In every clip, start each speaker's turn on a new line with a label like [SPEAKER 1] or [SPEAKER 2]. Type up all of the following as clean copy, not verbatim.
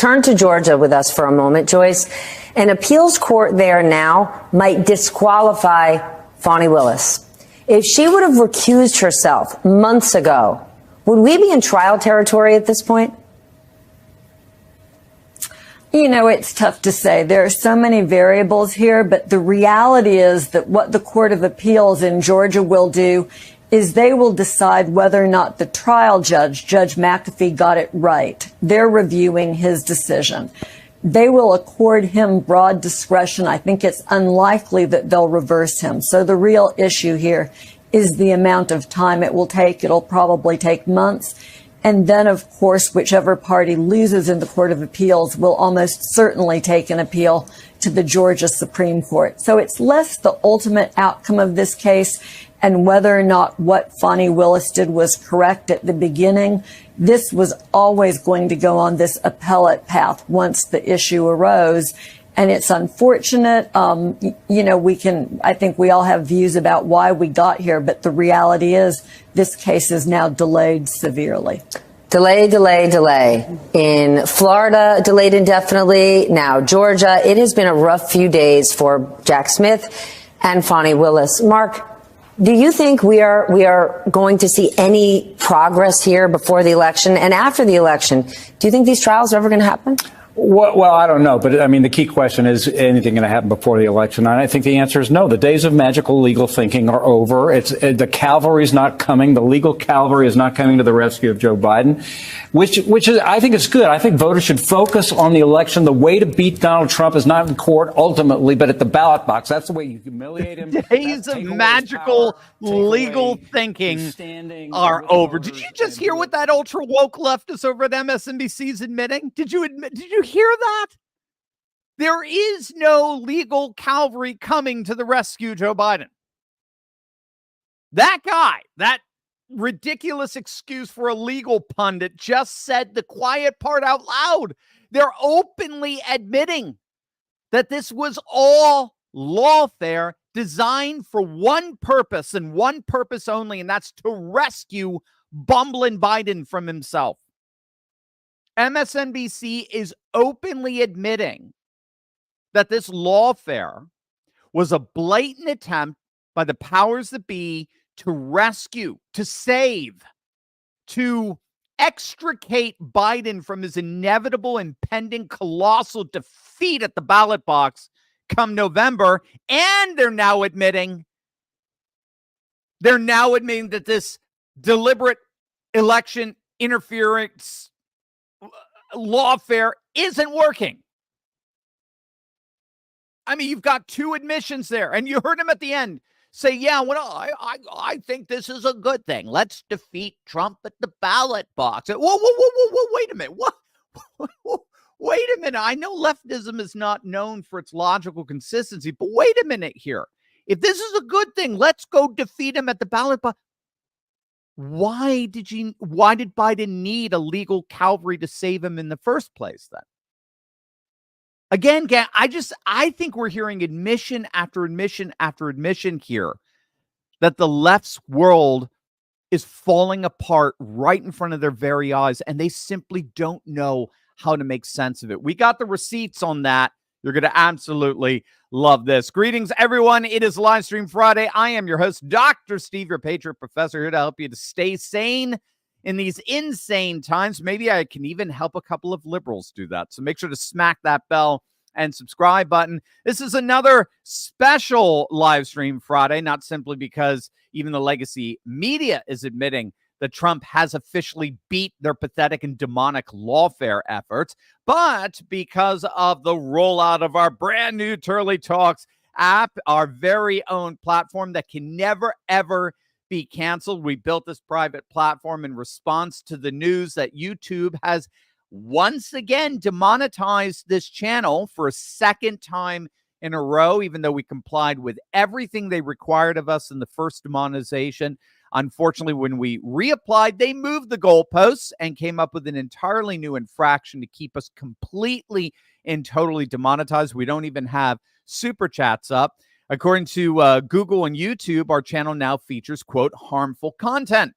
[SPEAKER 1] return to Georgia with us for a moment. Joyce, an appeals court there now might disqualify Fani Willis. If she would have recused herself months ago, would we be in trial territory at this point?
[SPEAKER 2] You know, it's tough to say. There are so many variables here, but the reality is that what the Court of Appeals in Georgia will do is they will decide whether or not the trial judge, Judge McAfee, got it right. They're reviewing his decision. They will accord him broad discretion. I think it's unlikely that they'll reverse him. So the real issue here is the amount of time it will take. It'll probably take months. And then, of course, whichever party loses in the Court of Appeals will almost certainly take an appeal to the Georgia Supreme Court. So it's less the ultimate outcome of this case and whether or not what Fani Willis did was correct at the beginning. This was always going to go on this appellate path once the issue arose. And it's unfortunate. You know, I think we all have views about why we got here, but the reality is this case is now delayed severely. Delay. In Florida, delayed indefinitely. Now, Georgia, it has been a rough few days for Jack Smith and Fani Willis. Mark, do you think we are going to see any progress here before the election and after the election? Do you think these trials are ever going to happen?
[SPEAKER 3] Well, I don't know. But I mean, the key question is anything going to happen before the election? And I think the answer is no. The days of magical legal thinking are over. The cavalry is not coming. The legal cavalry is not coming to the rescue of Joe Biden, which is, I think it's good. I think voters should focus on the election. The way to beat Donald Trump is not in court ultimately, but at the ballot box. That's the way you humiliate him.
[SPEAKER 4] Days of magical legal thinking are over. Did you just hear what that ultra woke leftist over at MSNBC is admitting? Did you hear that? There is no legal cavalry coming to the rescue, Joe Biden. That guy, that ridiculous excuse for a legal pundit, just said the quiet part out loud. They're openly admitting that this was all lawfare designed for one purpose and one purpose only, and that's to rescue bumbling Biden from himself. MSNBC is openly admitting that this lawfare was a blatant attempt by the powers that be to rescue, to save, to extricate Biden from his inevitable, impending, colossal defeat at the ballot box come November. And they're now admitting that this deliberate election interference lawfare isn't working. I mean, you've got two admissions there, and you heard him at the end say, yeah, well, I think this is a good thing. Let's defeat Trump at the ballot box. Whoa, wait a minute. What? Wait a minute. I know leftism is not known for its logical consistency, but wait a minute here. If this is a good thing, let's go defeat him at the ballot box. Why did Biden need a legal cavalry to save him in the first place then? Again, I think we're hearing admission after admission after admission here that the left's world is falling apart right in front of their very eyes, and they simply don't know how to make sense of it. We got the receipts on that. You're going to absolutely love this. Greetings, everyone. It is Livestream Friday. I am your host, Dr. Steve, your Patriot Professor, here to help you to stay sane in these insane times. Maybe I can even help a couple of liberals do that. So make sure to smack that bell and subscribe button. This is another special Livestream Friday, not simply because even the legacy media is admitting that Trump has officially beat their pathetic and demonic lawfare efforts, but because of the rollout of our brand new Turley Talks app, our very own platform that can never, ever be canceled. We built this private platform in response to the news that YouTube has once again demonetized this channel for a second time in a row, even though we complied with everything they required of us in the first demonetization. Unfortunately, when we reapplied, they moved the goalposts and came up with an entirely new infraction to keep us completely and totally demonetized. We don't even have super chats up. According to Google and YouTube, our channel now features, quote, harmful content.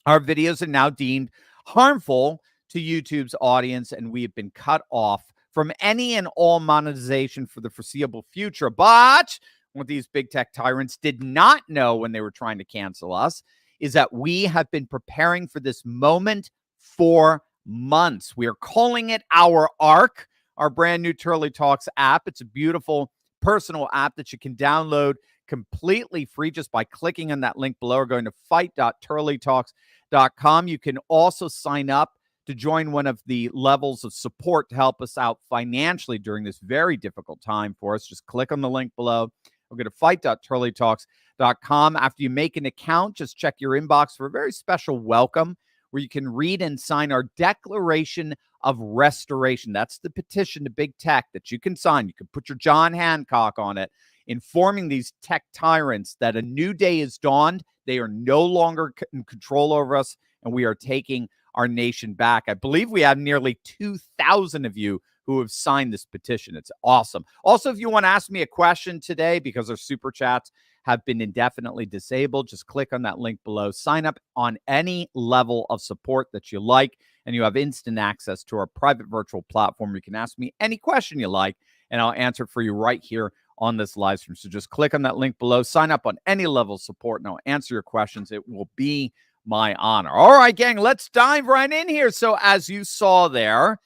[SPEAKER 4] Our videos are now deemed harmful to YouTube's audience, and we have been cut off from any and all monetization for the foreseeable future. But what these big tech tyrants did not know when they were trying to cancel us is that we have been preparing for this moment for months. We are calling it our ARC, our brand new Turley Talks app. It's a beautiful personal app that you can download completely free just by clicking on that link below or going to fight.turleytalks.com. You can also sign up to join one of the levels of support to help us out financially during this very difficult time for us. Just click on the link below. We'll go to fight.turleytalks.com. After you make an account, just check your inbox for a very special welcome where you can read and sign our Declaration of Restoration. That's the petition to big tech that you can sign. You can put your John Hancock on it, informing these tech tyrants that a new day is dawned. They are no longer in control over us, and we are taking our nation back. I believe we have nearly 2,000 of you who have signed this petition. It's awesome. Also, if you want to ask me a question today, because our super chats have been indefinitely disabled, just click on that link below. Sign up on any level of support that you like, and you have instant access to our private virtual platform. You can ask me any question you like, and I'll answer it for you right here on this live stream. So just click on that link below, sign up on any level of support, and I'll answer your questions. It will be my honor. All right, gang, let's dive right in here. So as you saw there,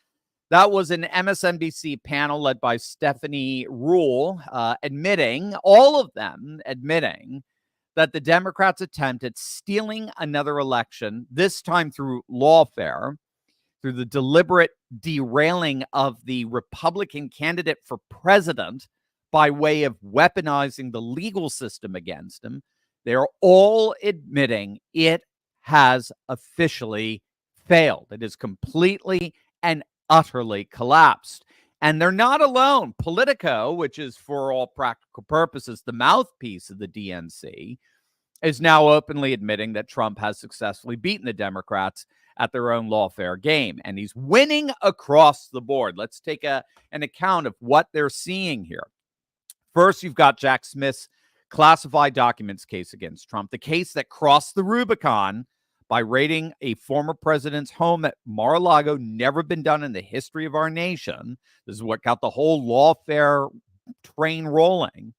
[SPEAKER 4] that was an MSNBC panel led by Stephanie Ruhle, admitting, all of them admitting, that the Democrats' attempt at stealing another election, this time through lawfare, through the deliberate derailing of the Republican candidate for president by way of weaponizing the legal system against him, they're all admitting it has officially failed. It is completely and utterly collapsed. And they're not alone. Politico, which is for all practical purposes the mouthpiece of the DNC, is now openly admitting that Trump has successfully beaten the Democrats at their own lawfare game. And he's winning across the board. Let's take an account of what they're seeing here. First, you've got Jack Smith's classified documents case against Trump, the case that crossed the Rubicon by raiding a former president's home at Mar-a-Lago, never been done in the history of our nation. This is what got the whole lawfare train rolling.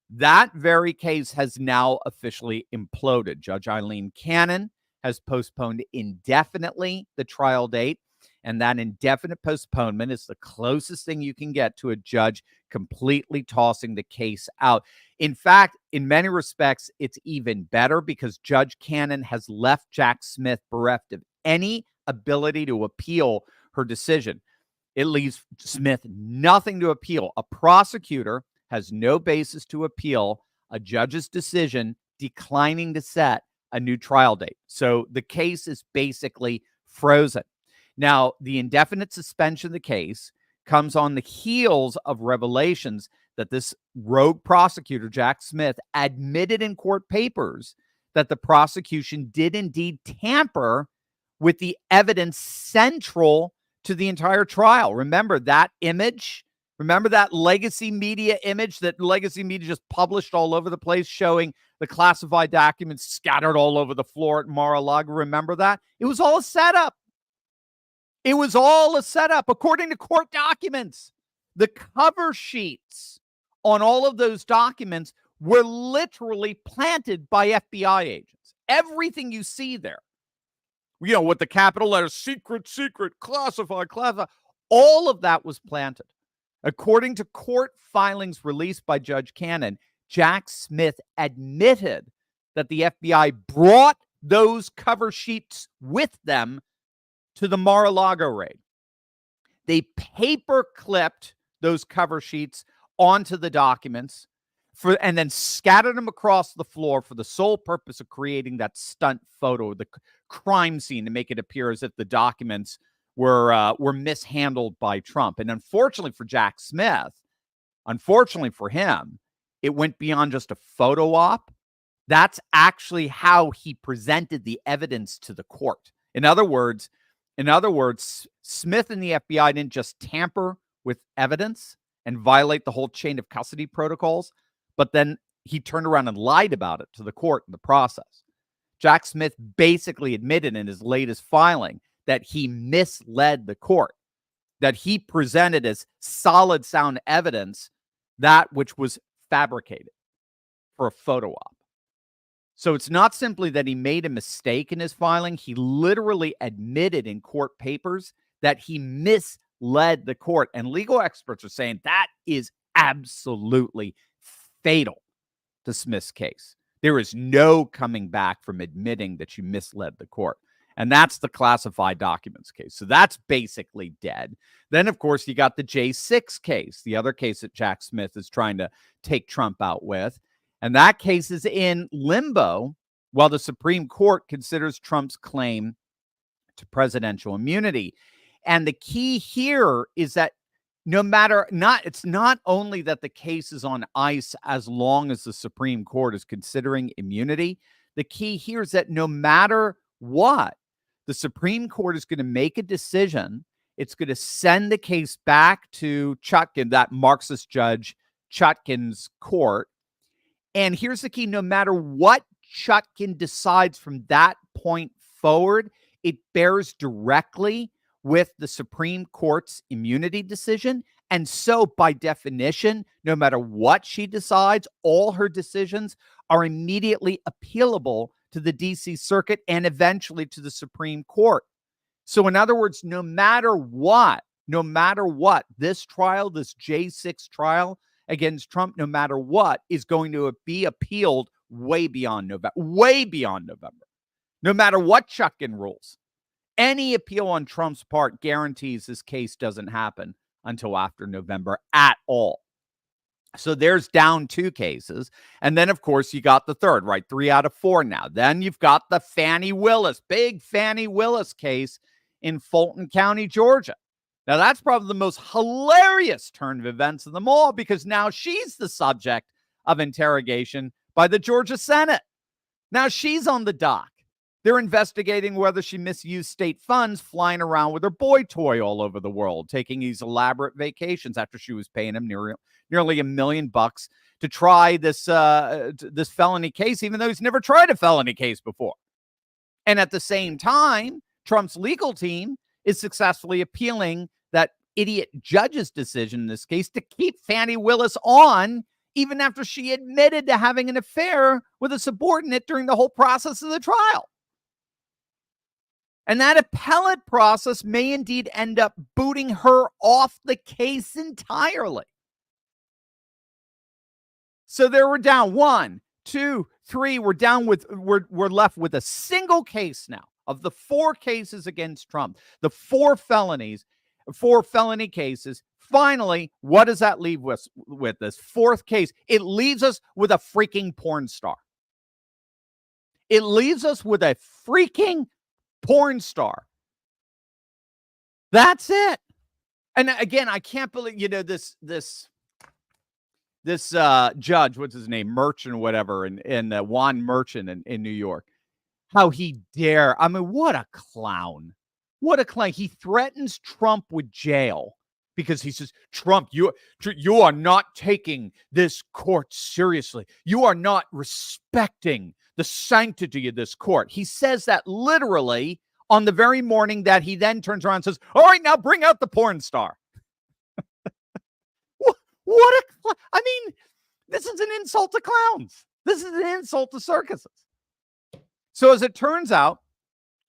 [SPEAKER 4] That very case has now officially imploded. Judge Eileen Cannon has postponed indefinitely the trial date, and that indefinite postponement is the closest thing you can get to a judge completely tossing the case out. In fact, in many respects, it's even better because Judge Cannon has left Jack Smith bereft of any ability to appeal her decision. It leaves Smith nothing to appeal. A prosecutor has no basis to appeal a judge's decision declining to set a new trial date. So the case is basically frozen. Now, the indefinite suspension of the case comes on the heels of revelations that this rogue prosecutor, Jack Smith, admitted in court papers that the prosecution did indeed tamper with the evidence central to the entire trial. Remember that image? Remember that legacy media image that legacy media just published all over the place showing the classified documents scattered all over the floor at Mar-a-Lago? Remember that? It was all a setup. It was all a setup. According to court documents, the cover sheets on all of those documents were literally planted by FBI agents. Everything you see there, you know, with the capital letters, secret, secret, classified, classified, all of that was planted. According to court filings released by Judge Cannon, Jack Smith admitted that the FBI brought those cover sheets with them to the Mar-a-Lago raid. They paper clipped those cover sheets onto the documents and then scattered them across the floor for the sole purpose of creating that stunt photo, the crime scene, to make it appear as if the documents were mishandled by Trump. And unfortunately for Jack Smith, unfortunately for him, it went beyond just a photo op. That's actually how he presented the evidence to the court. In other words, Smith and the FBI didn't just tamper with evidence and violate the whole chain of custody protocols, but then he turned around and lied about it to the court in the process. Jack Smith basically admitted in his latest filing that he misled the court, that he presented as solid, sound evidence that which was fabricated for a photo op. So it's not simply that he made a mistake in his filing. He literally admitted in court papers that he misled the court. And legal experts are saying that is absolutely fatal to Smith's case. There is no coming back from admitting that you misled the court. And that's the classified documents case. So that's basically dead. Then, of course, you got the J6 case, the other case that Jack Smith is trying to take Trump out with. And that case is in limbo while the Supreme Court considers Trump's claim to presidential immunity. And the key here is that it's not only that the case is on ice as long as the Supreme Court is considering immunity. The key here is that no matter what, the Supreme Court is going to make a decision. It's going to send the case back to Chutkan, that Marxist judge, Chutkan's court. And here's the key: no matter what Chutkan decides from that point forward, it bears directly with the Supreme Court's immunity decision. And so, by definition, no matter what she decides, all her decisions are immediately appealable to the D.C. Circuit and eventually to the Supreme Court. So, in other words, no matter what, this trial, this J6 trial against Trump, no matter what, is going to be appealed way beyond November. No matter what Chutkan rules. Any appeal on Trump's part guarantees this case doesn't happen until after November at all. So there's down 2 cases. And then, of course, you got the third, right? 3 out of 4 now. Then you've got the big Fani Willis case in Fulton County, Georgia. Now, that's probably the most hilarious turn of events of them all, because now she's the subject of interrogation by the Georgia Senate. Now she's on the dock. They're investigating whether she misused state funds flying around with her boy toy all over the world, taking these elaborate vacations after she was paying him nearly $1 million to try this felony case, even though he's never tried a felony case before. And at the same time, Trump's legal team is successfully appealing that idiot judge's decision in this case to keep Fani Willis on, even after she admitted to having an affair with a subordinate during the whole process of the trial. And that appellate process may indeed end up booting her off the case entirely. So there we're down 1, 2, 3. We're left with a single case now of the 4 cases against Trump, the 4 felony cases. Finally, what does that leave with this 4th case? It leaves us with a freaking porn star. It leaves us with a freaking porn star. That's it. And again, I can't believe, this judge, what's his name, Merchant or whatever, and Juan Merchant in New York, how he dare. I mean, what a clown. What a clown. He threatens Trump with jail because he says, Trump, you are not taking this court seriously. You are not respecting the sanctity of this court. He says that literally on the very morning that he then turns around and says, all right, now bring out the porn star. I mean, this is an insult to clowns. This is an insult to circuses. So as it turns out,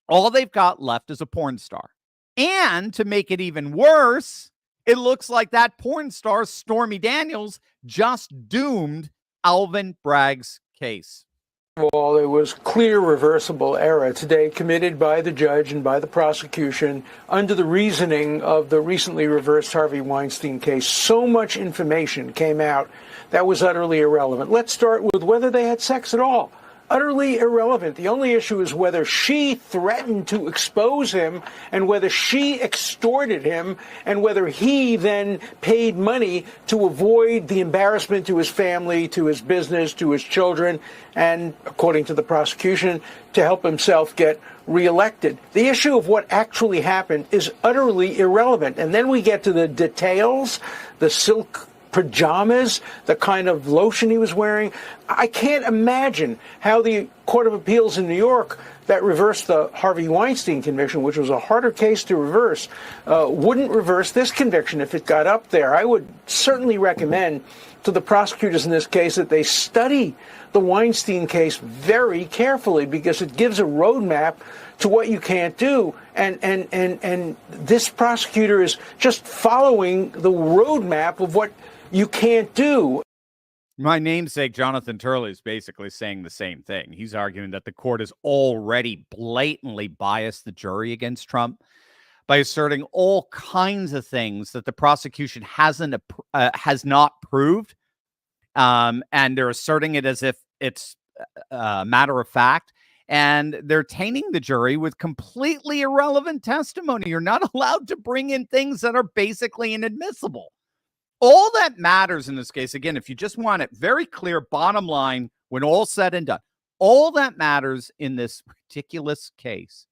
[SPEAKER 4] all they've got left is a porn star. And to make it even worse, it looks like that porn star, Stormy Daniels, just doomed Alvin Bragg's case.
[SPEAKER 5] Well, it was clear reversible error today committed by the judge and by the prosecution under the reasoning of the recently reversed Harvey Weinstein case. So much information came out that was utterly irrelevant. Let's start with whether they had sex at all. Utterly irrelevant. The only issue is whether she threatened to expose him and whether she extorted him and whether he then paid money to avoid the embarrassment to his family, to his business, to his children, and, according to the prosecution, to help himself get reelected. The issue of what actually happened is utterly irrelevant. And then we get to the details, the silk pajamas, the kind of lotion he was wearing. I can't imagine how the Court of Appeals in New York that reversed the Harvey Weinstein conviction, which was a harder case to reverse, wouldn't reverse this conviction if it got up there. I would certainly recommend to the prosecutors in this case that they study the Weinstein case very carefully, because it gives a roadmap to what you can't do. And this prosecutor is just following the roadmap of what you can't do.
[SPEAKER 4] My namesake, Jonathan Turley, is basically saying the same thing. He's arguing that the court has already blatantly biased the jury against Trump by asserting all kinds of things that the prosecution has not proved. And they're asserting it as if it's a matter of fact. And they're tainting the jury with completely irrelevant testimony. You're not allowed to bring in things that are basically inadmissible. All that matters in this case, again, if you just want it very clear, bottom line, when all's said and done, all that matters in this ridiculous case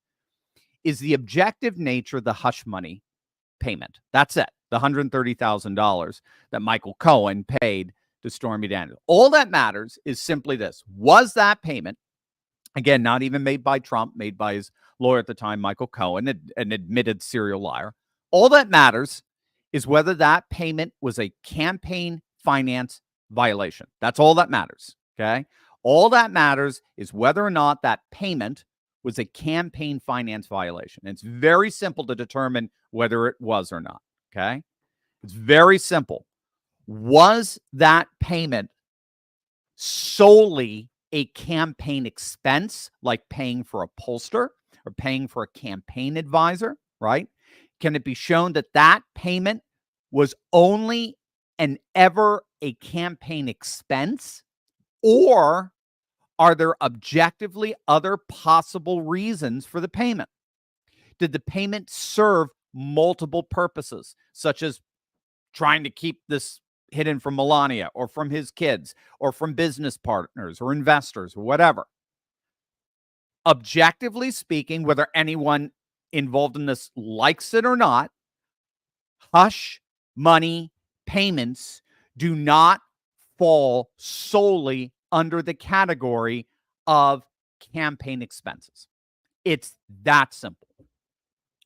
[SPEAKER 4] is the objective nature of the hush money payment. That's it. The $130,000 that Michael Cohen paid to Stormy Daniels. All that matters is simply this. Was that payment, again, not even made by Trump, made by his lawyer at the time, Michael Cohen, an admitted serial liar. All that matters is whether that payment was a campaign finance violation. That's all that matters, okay? All that matters is whether or not that payment was a campaign finance violation. And it's very simple to determine whether it was or not, okay? It's very simple. Was that payment solely a campaign expense, like paying for a pollster or paying for a campaign advisor, right? Can it be shown that that payment was only and ever a campaign expense? Or are there objectively other possible reasons for the payment? Did the payment serve multiple purposes, such as trying to keep this hidden from Melania or from his kids or from business partners or investors or whatever? Objectively speaking, whether anyone involved in this likes it or not, hush money payments do not fall solely under the category of campaign expenses. It's that simple.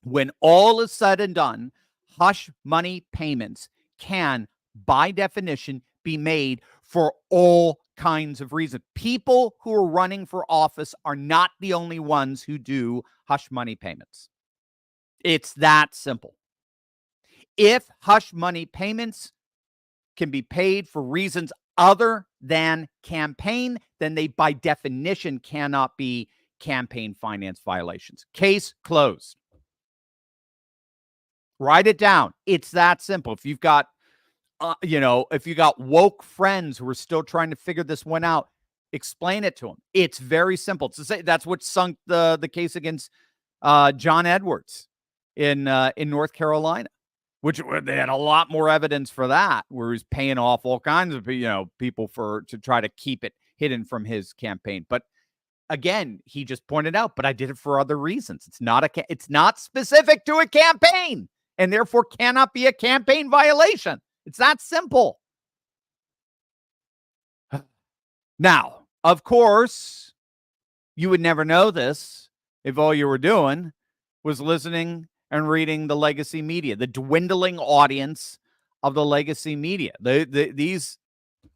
[SPEAKER 4] When all is said and done, hush money payments can, by definition, be made for all kinds of reasons. People who are running for office are not the only ones who do hush money payments. It's that simple. If hush money payments can be paid for reasons other than campaign, then they, by definition, cannot be campaign finance violations. Case closed. Write it down. It's that simple. If you've got, if you got woke friends who are still trying to figure this one out, explain it to them. It's very simple. To say that's what sunk the case against John Edwards in North Carolina, which they had a lot more evidence for that, where he's paying off all kinds of people to try to keep it hidden from his campaign. But again, he just pointed out, but I did it for other reasons. It's not specific to a campaign, and therefore cannot be a campaign violation. It's that simple. Now, of course, you would never know this if all you were doing was listening and reading the legacy media, the dwindling audience of the legacy media. These,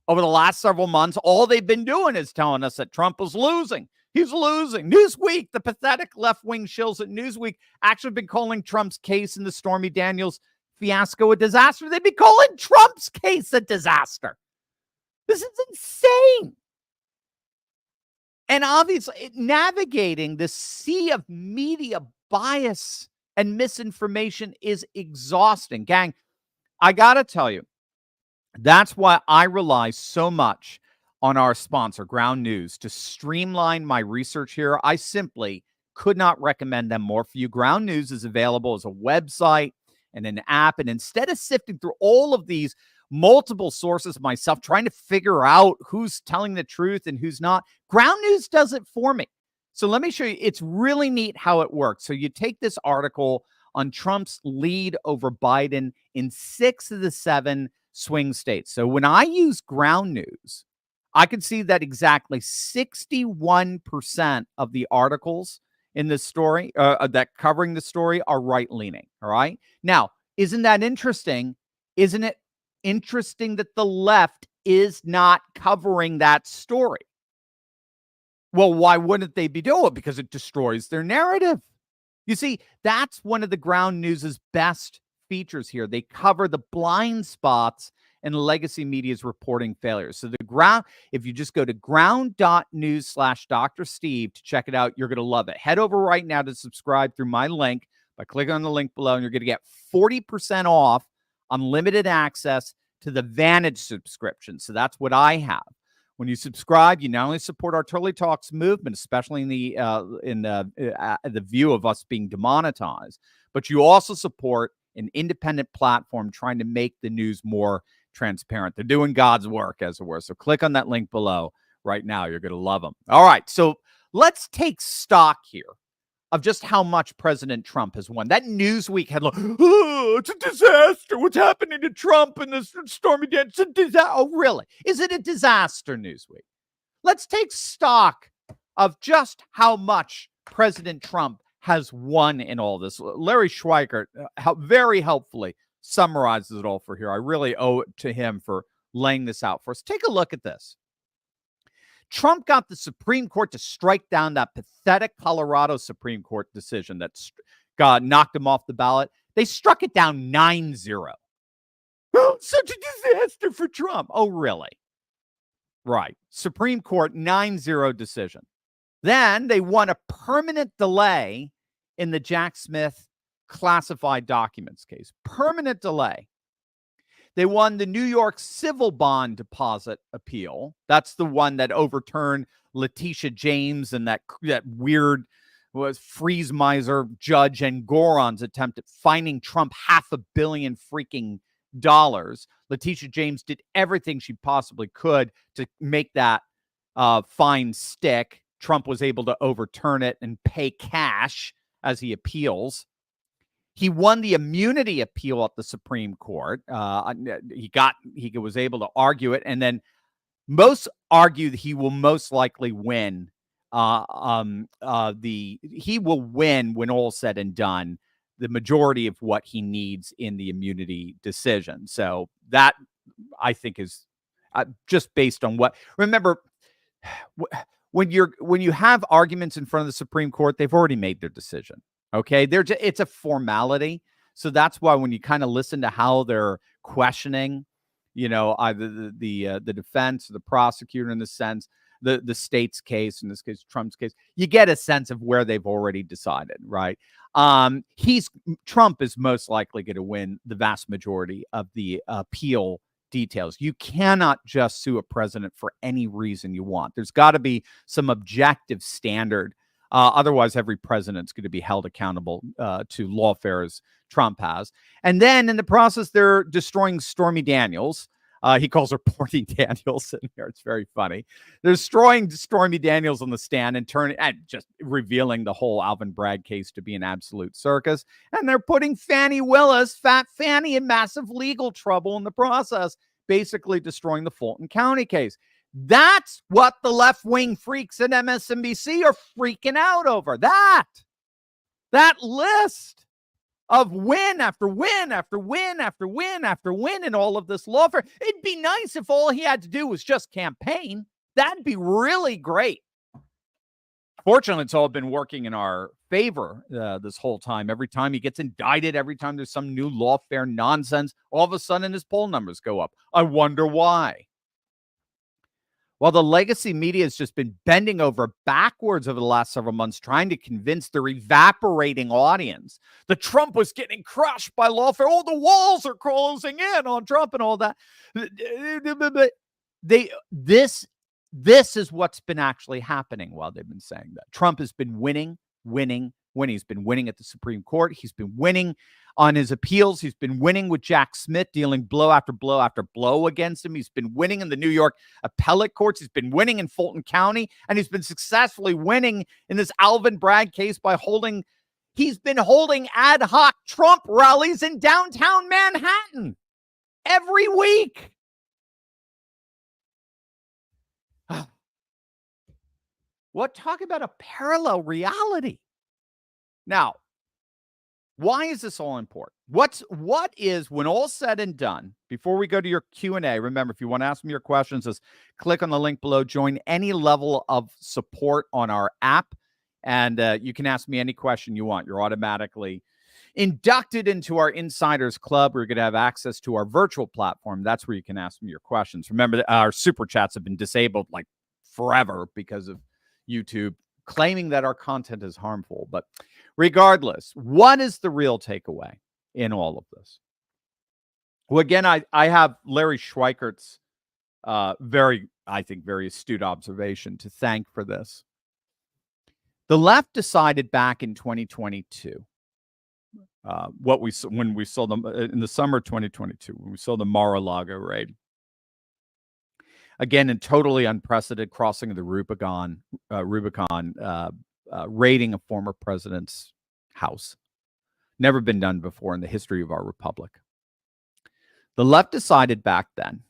[SPEAKER 4] over the last several months, all they've been doing is telling us that Trump is losing. He's losing. Newsweek, the pathetic left-wing shills at Newsweek, actually been calling Trump's case in the Stormy Daniels fiasco a disaster. They'd be calling Trump's case a disaster. This is insane. And obviously, navigating the sea of media bias and misinformation is exhausting. Gang, I got to tell you, that's why I rely so much on our sponsor, Ground News, to streamline my research here. I simply could not recommend them more for you. Ground News is available as a website and an app. And instead of sifting through all of these multiple sources myself, trying to figure out who's telling the truth and who's not, Ground News does it for me. So let me show you. It's really neat how it works. So you take this article on Trump's lead over Biden in 6 of the 7 swing states. So when I use ground news, I can see that exactly 61% of the articles in this story that covering the story are right-leaning. All right. Now, isn't that interesting? Isn't it interesting that the left is not covering that story? Well, why wouldn't they be doing it? Because it destroys their narrative. You see, that's one of the ground news's best features here. They cover the blind spots in legacy media's reporting failures. So if you just go to ground.news/Dr. Steve to check it out, you're going to love it. Head over right now to subscribe through my link by clicking on the link below, and you're going to get 40% off unlimited access to the Vantage subscription. So that's what I have. When you subscribe, you not only support our Turley Talks movement, especially in the view of us being demonetized, but you also support an independent platform trying to make the news more transparent. They're doing God's work, as it were. So click on that link below right now. You're going to love them. All right. So let's take stock here of just how much President Trump has won. That Newsweek headline, oh, it's a disaster. What's happening to Trump and this Stormy Daniels? It's a disaster. Oh, really? Is it a disaster, Newsweek? Let's take stock of just how much President Trump has won in all this. Larry Schweikert very helpfully summarizes it all for here. I really owe it to him for laying this out for us. Take a look at this. Trump got the Supreme Court to strike down that pathetic Colorado Supreme Court decision that knocked him off the ballot. They struck it down 9-0. Oh, such a disaster for Trump. Oh, really? Right. Supreme Court 9-0 decision. Then they won a permanent delay in the Jack Smith classified documents case. Permanent delay. They won the New York civil bond deposit appeal. That's the one that overturned Letitia James and that weird freeze miser Judge Engoron's attempt at fining Trump $500 million freaking dollars. Letitia James did everything she possibly could to make that fine stick. Trump was able to overturn it and pay cash as he appeals. He won the immunity appeal at the Supreme Court. He was able to argue it, and then most argue that he will most likely win. He will win when all's said and done the majority of what he needs in the immunity decision. So that I think is just based on what. Remember, when you have arguments in front of the Supreme Court, they've already made their decision. Okay, it's a formality. So that's why when you kind of listen to how they're questioning, either the defense or the prosecutor, in the sense, the state's case, in this case, Trump's case, you get a sense of where they've already decided, right? Trump is most likely going to win the vast majority of the appeal details. You cannot just sue a president for any reason you want. There's got to be some objective standard. Otherwise, every president's going to be held accountable to lawfare as Trump has. And then in the process, they're destroying Stormy Daniels. He calls her Porty Daniels in here. It's very funny. They're destroying Stormy Daniels on the stand and just revealing the whole Alvin Bragg case to be an absolute circus. And they're putting Fannie Willis, Fat Fannie, in massive legal trouble in the process, basically destroying the Fulton County case. That's what the left-wing freaks at MSNBC are freaking out over. That list of win after win after win after win after win in all of this lawfare. It'd be nice if all he had to do was just campaign. That'd be really great. Fortunately, it's all been working in our favor this whole time. Every time he gets indicted, every time there's some new lawfare nonsense, all of a sudden his poll numbers go up. I wonder why. Well, the legacy media has just been bending over backwards over the last several months, trying to convince their evaporating audience that Trump was getting crushed by lawfare. Oh, the walls are closing in on Trump and all that. This is what's been actually happening while they've been saying that. Trump has been winning. He's been winning at the Supreme Court. He's been winning on his appeals. He's been winning with Jack Smith, dealing blow after blow after blow against him. He's been winning in the New York appellate courts. He's been winning in Fulton County, and he's been successfully winning in this Alvin Bragg case by he's been holding ad hoc Trump rallies in downtown Manhattan. every week. What? Talk about a parallel reality. Now, why is this all important? What is, when all said and done, before we go to your Q&A, remember, if you want to ask me your questions, just click on the link below, join any level of support on our app, and you can ask me any question you want. You're automatically inducted into our Insiders Club. We're going to have access to our virtual platform. That's where you can ask me your questions. Remember that our super chats have been disabled like forever because of YouTube claiming that our content is harmful. But regardless, what is the real takeaway in all of this? Well, again, I have Larry Schweikert's very astute observation to thank for this. The left decided back in 2022, when we saw them in the summer of 2022, when we saw the Mar-a-Lago raid. Again, in totally unprecedented crossing of the Rubicon, raiding a former president's house. Never been done before in the history of our republic. The left decided back then,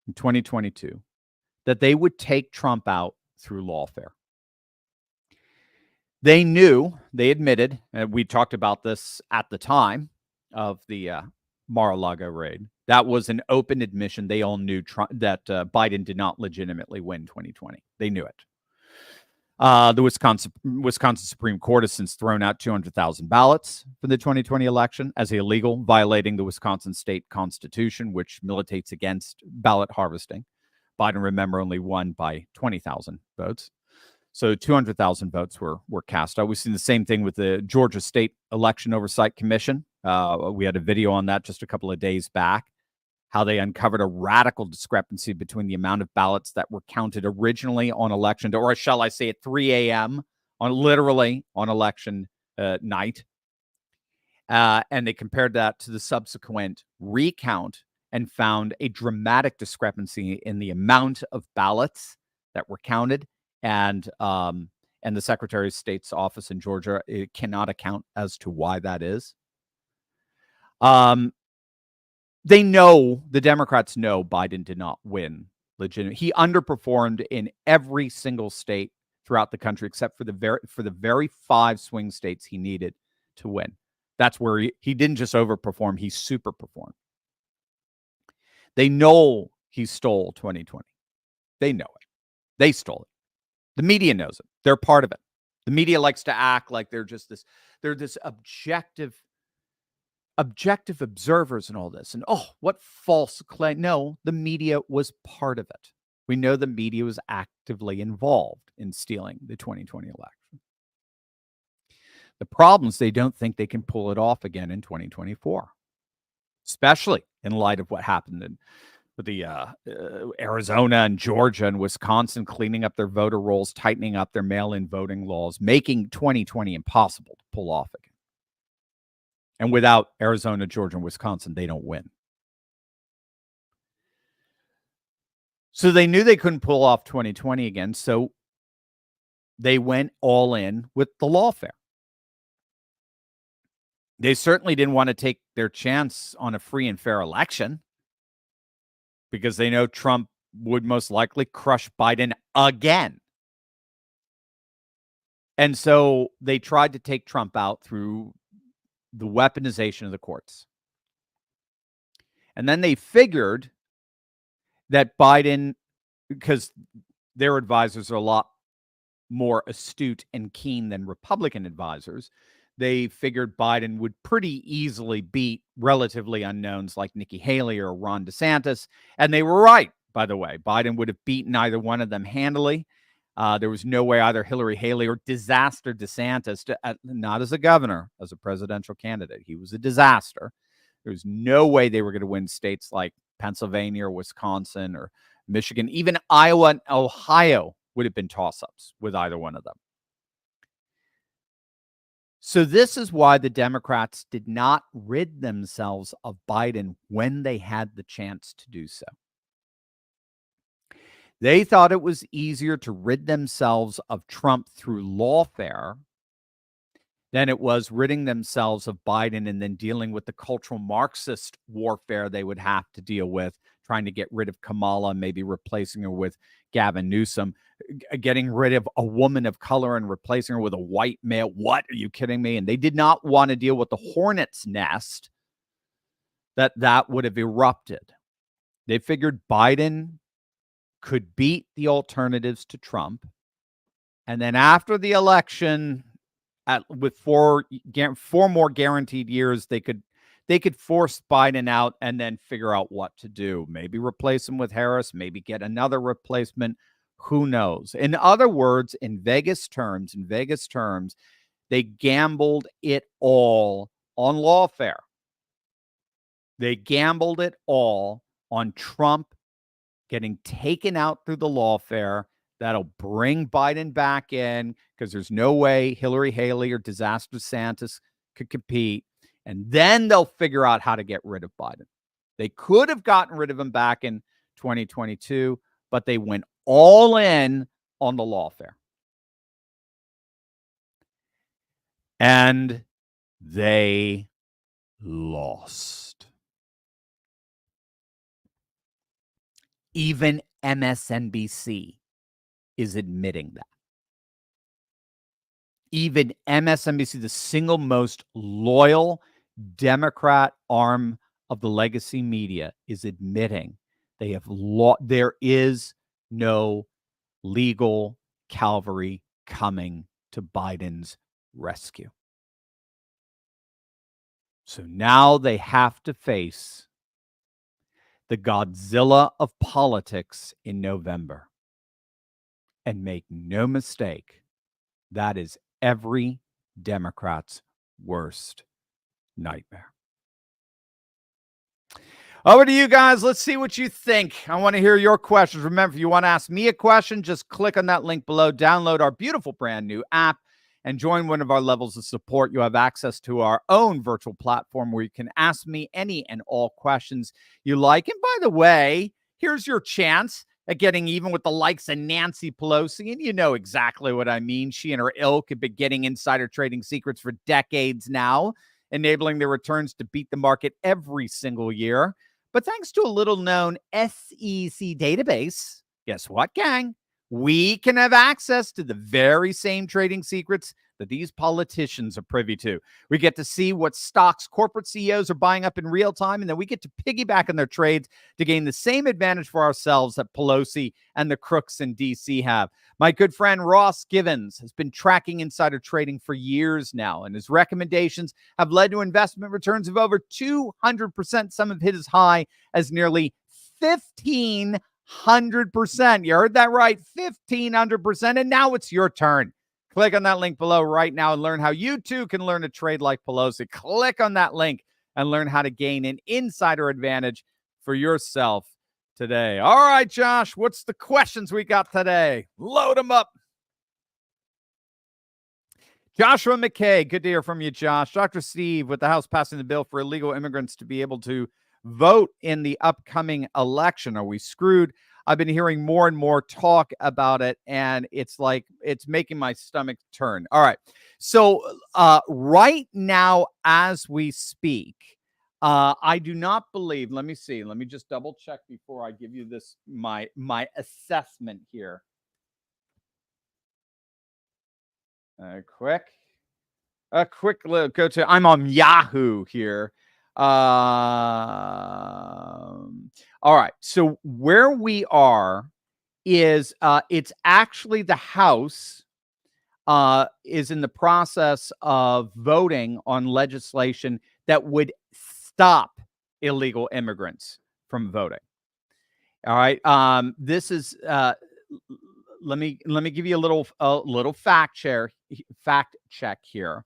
[SPEAKER 4] in 2022, that they would take Trump out through lawfare. They knew, they admitted, and we talked about this at the time of the Mar-a-Lago raid. That was an open admission. They all knew that Biden did not legitimately win 2020. They knew it. The Wisconsin Supreme Court has since thrown out 200,000 ballots for the 2020 election as illegal, violating the Wisconsin state constitution, which militates against ballot harvesting. Biden, remember, only won by 20,000 votes. So 200,000 votes were cast out. We've seen the same thing with the Georgia State Election Oversight Commission. We had a video on that just a couple of days back, how they uncovered a radical discrepancy between the amount of ballots that were counted originally on election day, or shall I say at 3 a.m. on election night. And they compared that to the subsequent recount and found a dramatic discrepancy in the amount of ballots that were counted. And the Secretary of State's office in Georgia, it cannot account as to why that is. They know, the Democrats know Biden did not win legitimate. He underperformed in every single state throughout the country, except for the very 5 swing states he needed to win. That's where he didn't just overperform, he super performed. They know he stole 2020. They know it. They stole it. The media knows it. They're part of it. The media likes to act like they're this objective observers in all this. And what false claim. No, the media was part of it. We know the media was actively involved in stealing the 2020 election. The problem is they don't think they can pull it off again in 2024, especially in light of what happened with the Arizona and Georgia and Wisconsin cleaning up their voter rolls, tightening up their mail-in voting laws, making 2020 impossible to pull off again. And without Arizona, Georgia, and Wisconsin, they don't win. So they knew they couldn't pull off 2020 again, so they went all in with the lawfare. They certainly didn't want to take their chance on a free and fair election because they know Trump would most likely crush Biden again. And so they tried to take Trump out through the weaponization of the courts. And then they figured that Biden, because their advisors are a lot more astute and keen than Republican advisors, they figured Biden would pretty easily beat relatively unknowns like Nikki Haley or Ron DeSantis. And they were right, by the way. Biden would have beaten either one of them handily. There was no way either Hillary Haley or disaster DeSantis, not as a governor, as a presidential candidate. He was a disaster. There was no way they were going to win states like Pennsylvania or Wisconsin or Michigan. Even Iowa and Ohio would have been toss-ups with either one of them. So this is why the Democrats did not rid themselves of Biden when they had the chance to do so. They thought it was easier to rid themselves of Trump through lawfare Then it was ridding themselves of Biden and then dealing with the cultural Marxist warfare they would have to deal with, trying to get rid of Kamala, maybe replacing her with Gavin Newsom, getting rid of a woman of color and replacing her with a white male. What? Are you kidding me? And they did not want to deal with the hornet's nest that would have erupted. They figured Biden could beat the alternatives to Trump. And then after the election, with four more guaranteed years, they could force Biden out and then figure out what to do. Maybe replace him with Harris, maybe get another replacement. Who knows? In other words, in Vegas terms, they gambled it all on lawfare. They gambled it all on Trump getting taken out through the lawfare. That'll bring Biden back in because there's no way Hillary Haley or Disaster DeSantis could compete. And then they'll figure out how to get rid of Biden. They could have gotten rid of him back in 2022, but they went all in on the lawfare. And they lost. Even MSNBC is admitting that. Even MSNBC, the single most loyal Democrat arm of the legacy media, is admitting they have there is no legal cavalry coming to Biden's rescue. So now they have to face the Godzilla of politics in November. And make no mistake, that is every Democrat's worst nightmare. Over to you guys. Let's see what you think. I want to hear your questions. Remember, if you want to ask me a question, just click on that link below, download our beautiful brand new app, and join one of our levels of support. You have access to our own virtual platform where you can ask me any and all questions you like. And by the way, here's your chance at getting even with the likes of Nancy Pelosi. And you know exactly what I mean. She and her ilk have been getting insider trading secrets for decades now, enabling their returns to beat the market every single year. But thanks to a little-known SEC database, guess what, gang? We can have access to the very same trading secrets that these politicians are privy to. We get to see what stocks corporate CEOs are buying up in real time, and then we get to piggyback on their trades to gain the same advantage for ourselves that Pelosi and the crooks in D.C. have. My good friend Ross Givens has been tracking insider trading for years now, and his recommendations have led to investment returns of over 200%. Some have hit as high as nearly 1,500%. You heard that right, 1,500%. And now it's your turn. Click on that link below right now and learn how you too can learn to trade like Pelosi. Click on that link and learn how to gain an insider advantage for yourself today. All right, Josh, what's the questions we got today? Load them up. Joshua McKay, good to hear from you, Josh. Dr. Steve, with the House passing the bill for illegal immigrants to be able to vote in the upcoming election, are we screwed? I've been hearing more and more talk about it, and it's like it's making my stomach turn. All right. So right now, as we speak, I do not believe, let me see. Let me just double check before I give you this, my assessment here. A quick little go to, I'm on Yahoo here. All right. So where we are is it's actually the House is in the process of voting on legislation that would stop illegal immigrants from voting. All right. This is let me give you a little fact check here.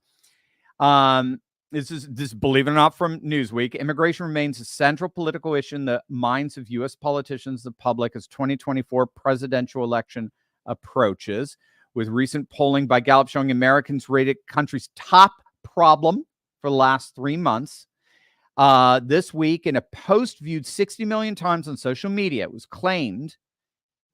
[SPEAKER 4] This is, believe it or not, from Newsweek. Immigration remains a central political issue in the minds of U.S. politicians, the public, as 2024 presidential election approaches, with recent polling by Gallup showing Americans rated country's top problem for the last 3 months. This week, in a post viewed 60 million times on social media, it was claimed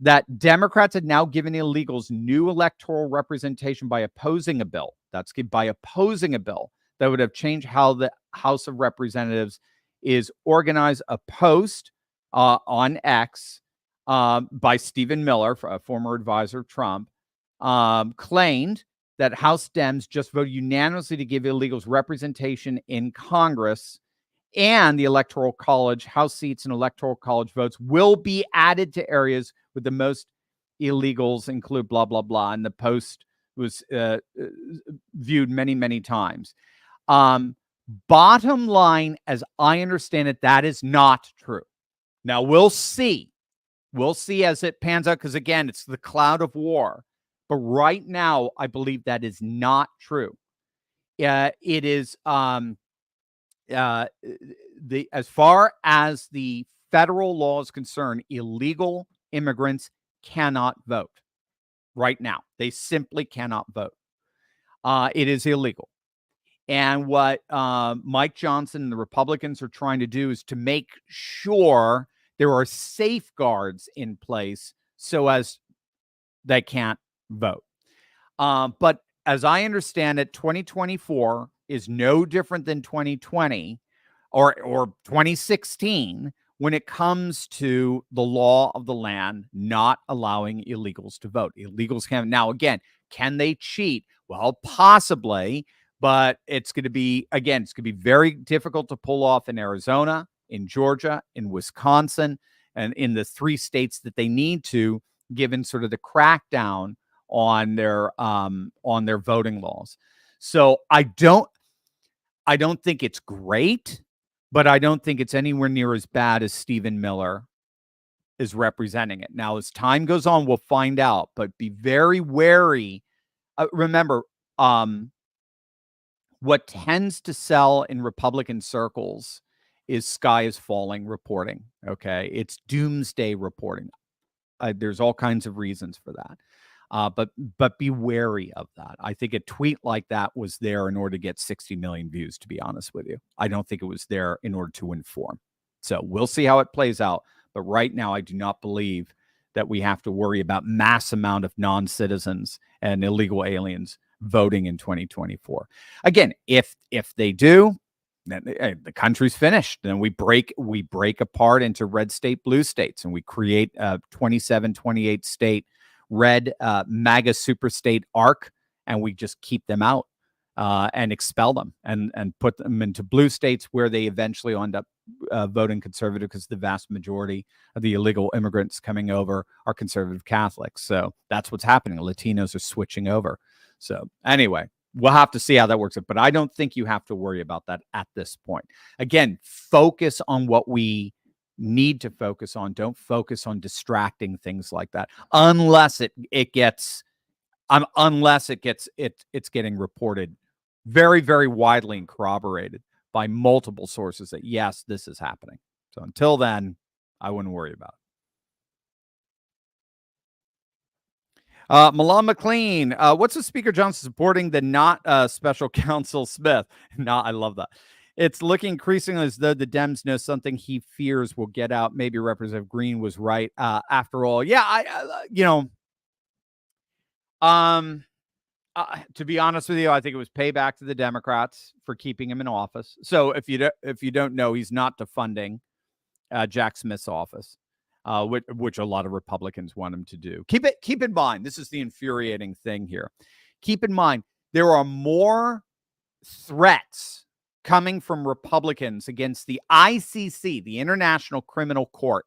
[SPEAKER 4] that Democrats had now given illegals new electoral representation by opposing a bill. That's by opposing a bill that would have changed how the House of Representatives is organized. A post on X by Stephen Miller, a former advisor of Trump, claimed that House Dems just voted unanimously to give illegals representation in Congress, and the Electoral College, House seats and Electoral College votes will be added to areas with the most illegals, include blah, blah, blah. And the post was viewed many, many times. Bottom line, as I understand it, that is not true. Now, we'll see. We'll see as it pans out, because, again, it's the cloud of war. But right now, I believe that is not true. It is as far as the federal law is concerned, illegal immigrants cannot vote right now. They simply cannot vote. It is illegal. And what Mike Johnson and the Republicans are trying to do is to make sure there are safeguards in place so as they can't vote. But as I understand it, 2024 is no different than 2020 or 2016 when it comes to the law of the land not allowing illegals to vote. Illegals can. Now, again, can they cheat? Well, possibly, but it's going to be, again, it's going to be very difficult to pull off in Arizona, in Georgia, in Wisconsin, and in the 3 states that they need to, given sort of the crackdown on their voting laws. So I don't think it's great, but I don't think it's anywhere near as bad as Stephen Miller is representing it. Now, as time goes on, we'll find out, but be very wary. Remember, what tends to sell in Republican circles is sky is falling reporting. Okay. It's doomsday reporting. There's all kinds of reasons for that. But be wary of that. I think a tweet like that was there in order to get 60 million views, to be honest with you. I don't think it was there in order to inform. So we'll see how it plays out. But right now, I do not believe that we have to worry about mass amount of non-citizens and illegal aliens voting in 2024. Again, if they do, then the country's finished. Then we break apart into red state, blue states, and we create a 27, 28 state red MAGA super state arc, and we just keep them out and expel them and put them into blue states where they eventually end up voting conservative, because the vast majority of the illegal immigrants coming over are conservative Catholics. So that's what's happening. Latinos are switching over. So anyway, we'll have to see how that works out, but I don't think you have to worry about that at this point. Again, focus on what we need to focus on. Don't focus on distracting things like that, unless it's getting reported very, very widely and corroborated by multiple sources that yes, this is happening. So until then, I wouldn't worry about it. Milan McLean, what's the Speaker Johnson supporting the not special counsel Smith? I love that. It's looking increasingly as though the Dems know something he fears will get out. Maybe Representative Green was right after all. Yeah, to be honest with you, I think it was payback to the Democrats for keeping him in office. So if you don't know, he's not defunding Jack Smith's office. Which a lot of Republicans want him to do. Keep in mind, this is the infuriating thing here. Keep in mind, there are more threats coming from Republicans against the ICC, the International Criminal Court,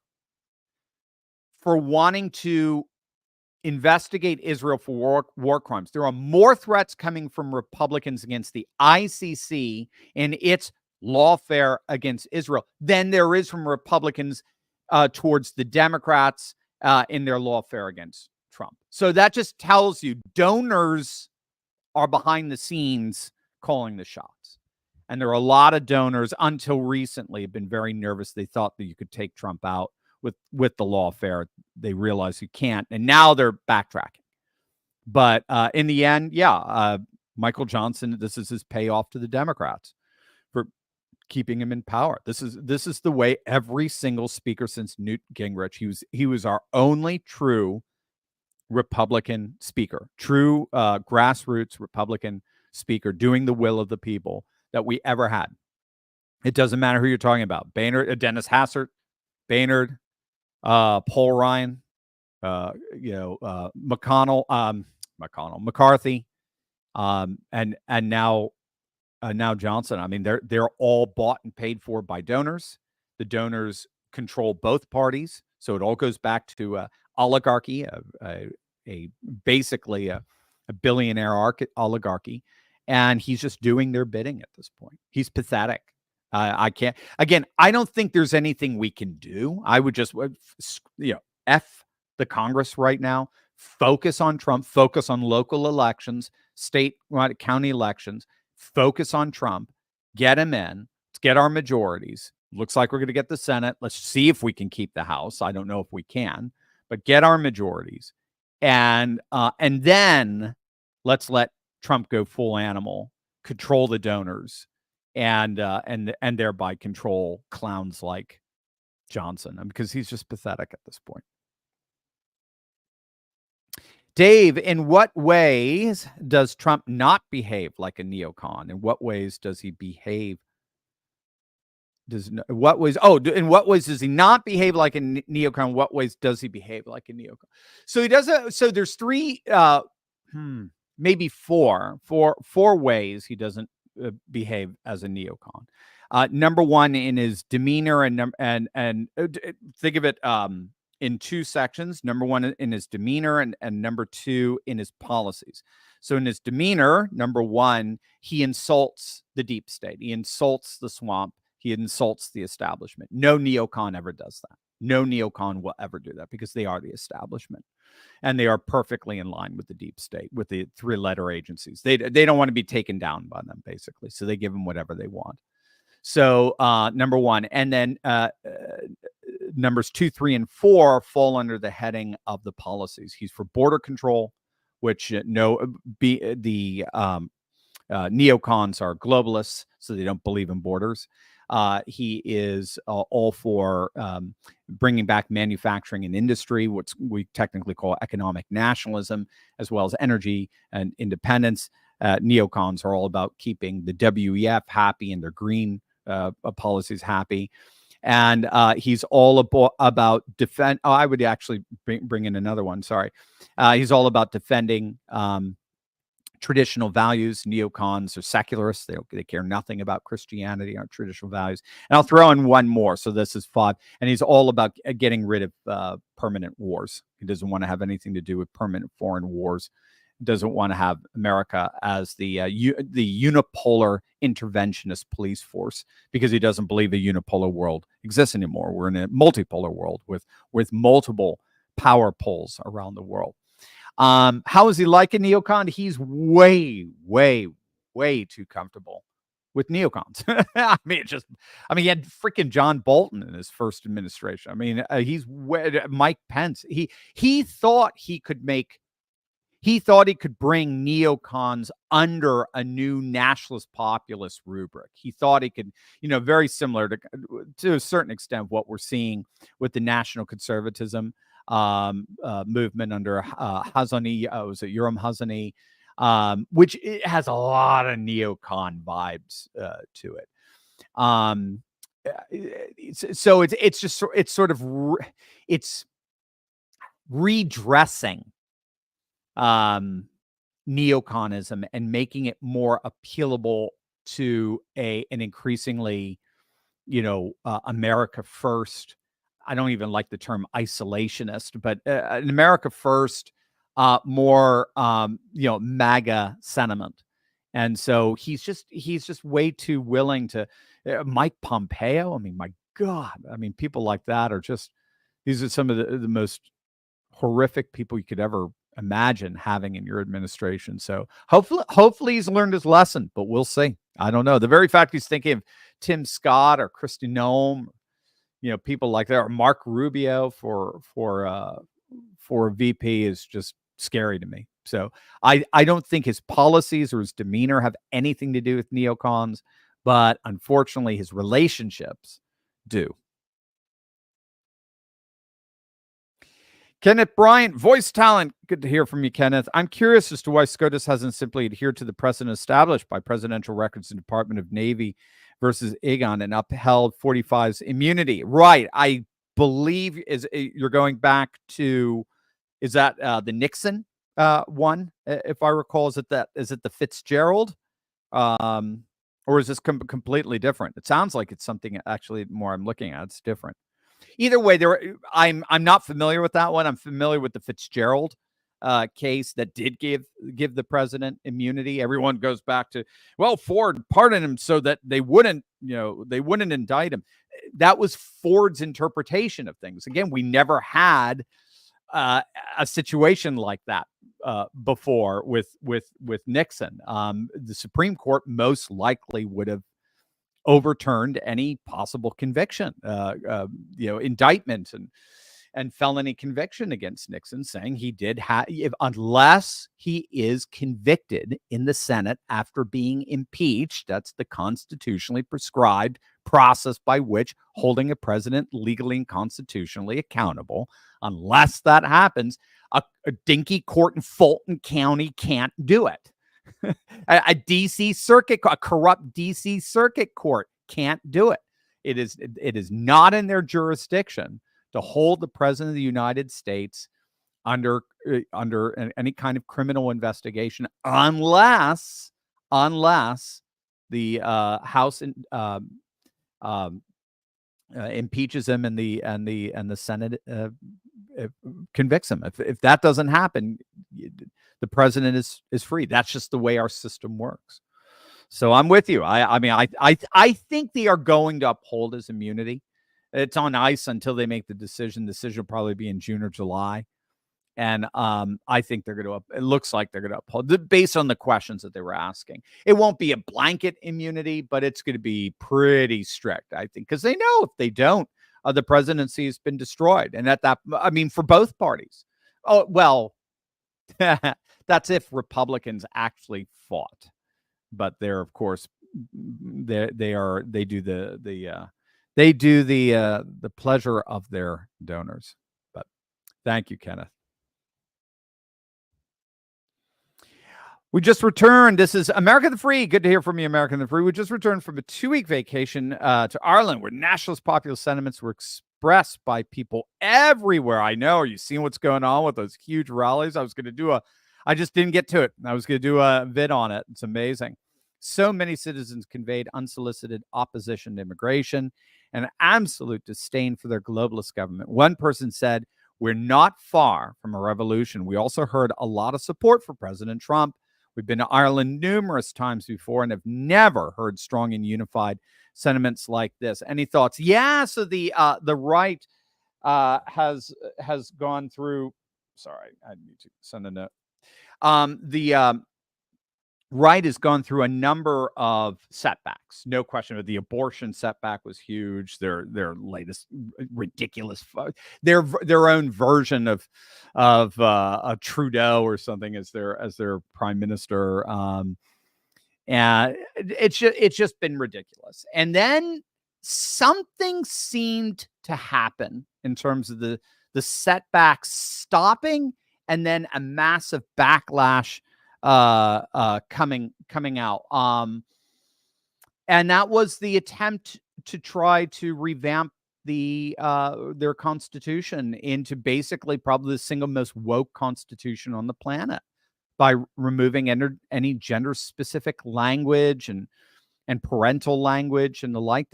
[SPEAKER 4] for wanting to investigate Israel for war crimes. There are more threats coming from Republicans against the ICC and its lawfare against Israel than there is from Republicans towards the Democrats in their lawfare against Trump. So that just tells you donors are behind the scenes calling the shots. And there are a lot of donors until recently have been very nervous. They thought that you could take Trump out with the lawfare. They realize you can't. And now they're backtracking. But in the end, Michael Johnson, this is his payoff to the Democrats for keeping him in power. This is the way every single speaker since Newt Gingrich. He was our only true Republican speaker, true grassroots Republican speaker doing the will of the people that we ever had. It doesn't matter who you're talking about. Boehner, Dennis Hastert, Boehner, Paul Ryan, McConnell, McCarthy, and now Johnson. I mean, they're all bought and paid for by donors. The donors control both parties, so it all goes back to oligarchy, basically a billionaire oligarchy, and he's just doing their bidding at this point. He's pathetic. I can't. Again, I don't think there's anything we can do. I would just, F the Congress right now. Focus on Trump. Focus on local elections, state, county elections. Focus on Trump. Get him in. Let's get our majorities. Looks like we're going to get the Senate. Let's see if we can keep the House. I don't know if we can, but get our majorities, and then let's let Trump go full animal, control the donors, and thereby control clowns like Johnson, because he's just pathetic at this point. Dave, in what ways does Trump not behave like a neocon? In what ways does he behave? In what ways does he not behave like a neocon? What ways does he behave like a neocon? So he does. So there's three, maybe four ways he doesn't behave as a neocon. Number one, in his demeanor, and think of it in two sections. Number one, in his demeanor, and number two, in his policies. So in his demeanor, number one, he insults the deep state. He insults the swamp. He insults the establishment. No neocon ever does that. No neocon will ever do that, because they are the establishment, and they are perfectly in line with the deep state, with the three-letter agencies. They don't want to be taken down by them, basically. So they give them whatever they want. So number one, and then numbers 2, 3, and 4 fall under the heading of the policies. He's for border control, which neocons are globalists, so they don't believe in borders. He is all for bringing back manufacturing and industry, what we technically call economic nationalism, as well as energy and independence. Neocons are all about keeping the WEF happy and their green policies happy. And he's all about defend. Oh, I would actually bring in another one. Sorry. He's all about defending traditional values. Neocons are secularists. They care nothing about Christianity or traditional values. And I'll throw in one more. So this is 5. And he's all about getting rid of permanent wars. He doesn't want to have anything to do with permanent foreign wars. Doesn't want to have America as the unipolar interventionist police force, because he doesn't believe the unipolar world exists anymore. We're in a multipolar world with multiple power poles around the world. How is he like a neocon? He's way, way, way too comfortable with neocons. He had freaking John Bolton in his first administration. I mean, Mike Pence. He thought he could bring neocons under a new nationalist populist rubric. He thought he could, very similar to a certain extent what we're seeing with the national conservatism movement under Hazani. Was it Yoram Hazani? Which it has a lot of neocon vibes to it. So it's redressing neoconism and making it more appealable to an increasingly, America first. I don't even like the term isolationist, but an America first, more, MAGA sentiment. And so he's just way too willing to. Mike Pompeo. I mean, my God. I mean, people like that these are some of the most horrific people you could ever imagine having in your administration. So hopefully he's learned his lesson, but we'll see. I don't know. The very fact he's thinking of Tim Scott or Kristi Noem, people like that, or Mark Rubio for VP is just scary to me. So I don't think his policies or his demeanor have anything to do with neocons, but unfortunately his relationships do. Kenneth Bryant, voice talent. Good to hear from you, Kenneth. I'm curious as to why SCOTUS hasn't simply adhered to the precedent established by Presidential Records and Department of Navy versus Egon and upheld 45's immunity. Right. I believe you're going back to, is that the Nixon one, if I recall? Is it the Fitzgerald? Or is this completely different? It sounds like it's something actually more I'm looking at. It's different. Either way, I'm not familiar with that one. I'm familiar with the Fitzgerald case that did give the president immunity. Everyone goes back to, well, Ford pardoned him so that they wouldn't indict him. That was Ford's interpretation of things. Again, we never had a situation like that before with Nixon. The Supreme Court most likely would have overturned any possible conviction, indictment and felony conviction against Nixon, saying he did have, unless he is convicted in the Senate after being impeached. That's the constitutionally prescribed process by which holding a president legally and constitutionally accountable. Unless that happens, a dinky court in Fulton County can't do it. A DC circuit, a corrupt DC circuit court can't do it. It is not in their jurisdiction to hold the president of the United States under any kind of criminal investigation, unless the House impeaches him and the Senate convicts him. If that doesn't happen, the president is free. That's just the way our system works. So I'm with you. I think they are going to uphold his immunity. It's on ice until they make the decision. The decision will probably be in June or July. And I think they're going to, it looks like they're going to uphold, based on the questions that they were asking. It won't be a blanket immunity, but it's going to be pretty strict, I think, because they know if they don't, the presidency has been destroyed. And for both parties. Oh, well, that's if Republicans actually fought. But they're, of course, they do the pleasure of their donors. But thank you, Kenneth. We just returned. This is America the Free. Good to hear from you, America the Free. We just returned from a 2-week vacation to Ireland, where nationalist popular sentiments were expressed by people everywhere. I know. Are you seeing what's going on with those huge rallies? I just didn't get to it. I was going to do a vid on it. It's amazing. So many citizens conveyed unsolicited opposition to immigration and absolute disdain for their globalist government. One person said, "We're not far from a revolution." We also heard a lot of support for President Trump. We've been to Ireland numerous times before and have never heard strong and unified sentiments like this. Any thoughts? Yeah, so the right has gone through. Sorry, I need to send a note. The right has gone through a number of setbacks. No question. The abortion setback was huge. Their latest ridiculous, their own version of a Trudeau or something as their prime minister. And it's just been ridiculous. And then something seemed to happen in terms of the setbacks stopping, and then a massive backlash coming out. And that was the attempt to try to revamp their constitution into basically probably the single most woke constitution on the planet by removing any gender specific language and parental language and the like.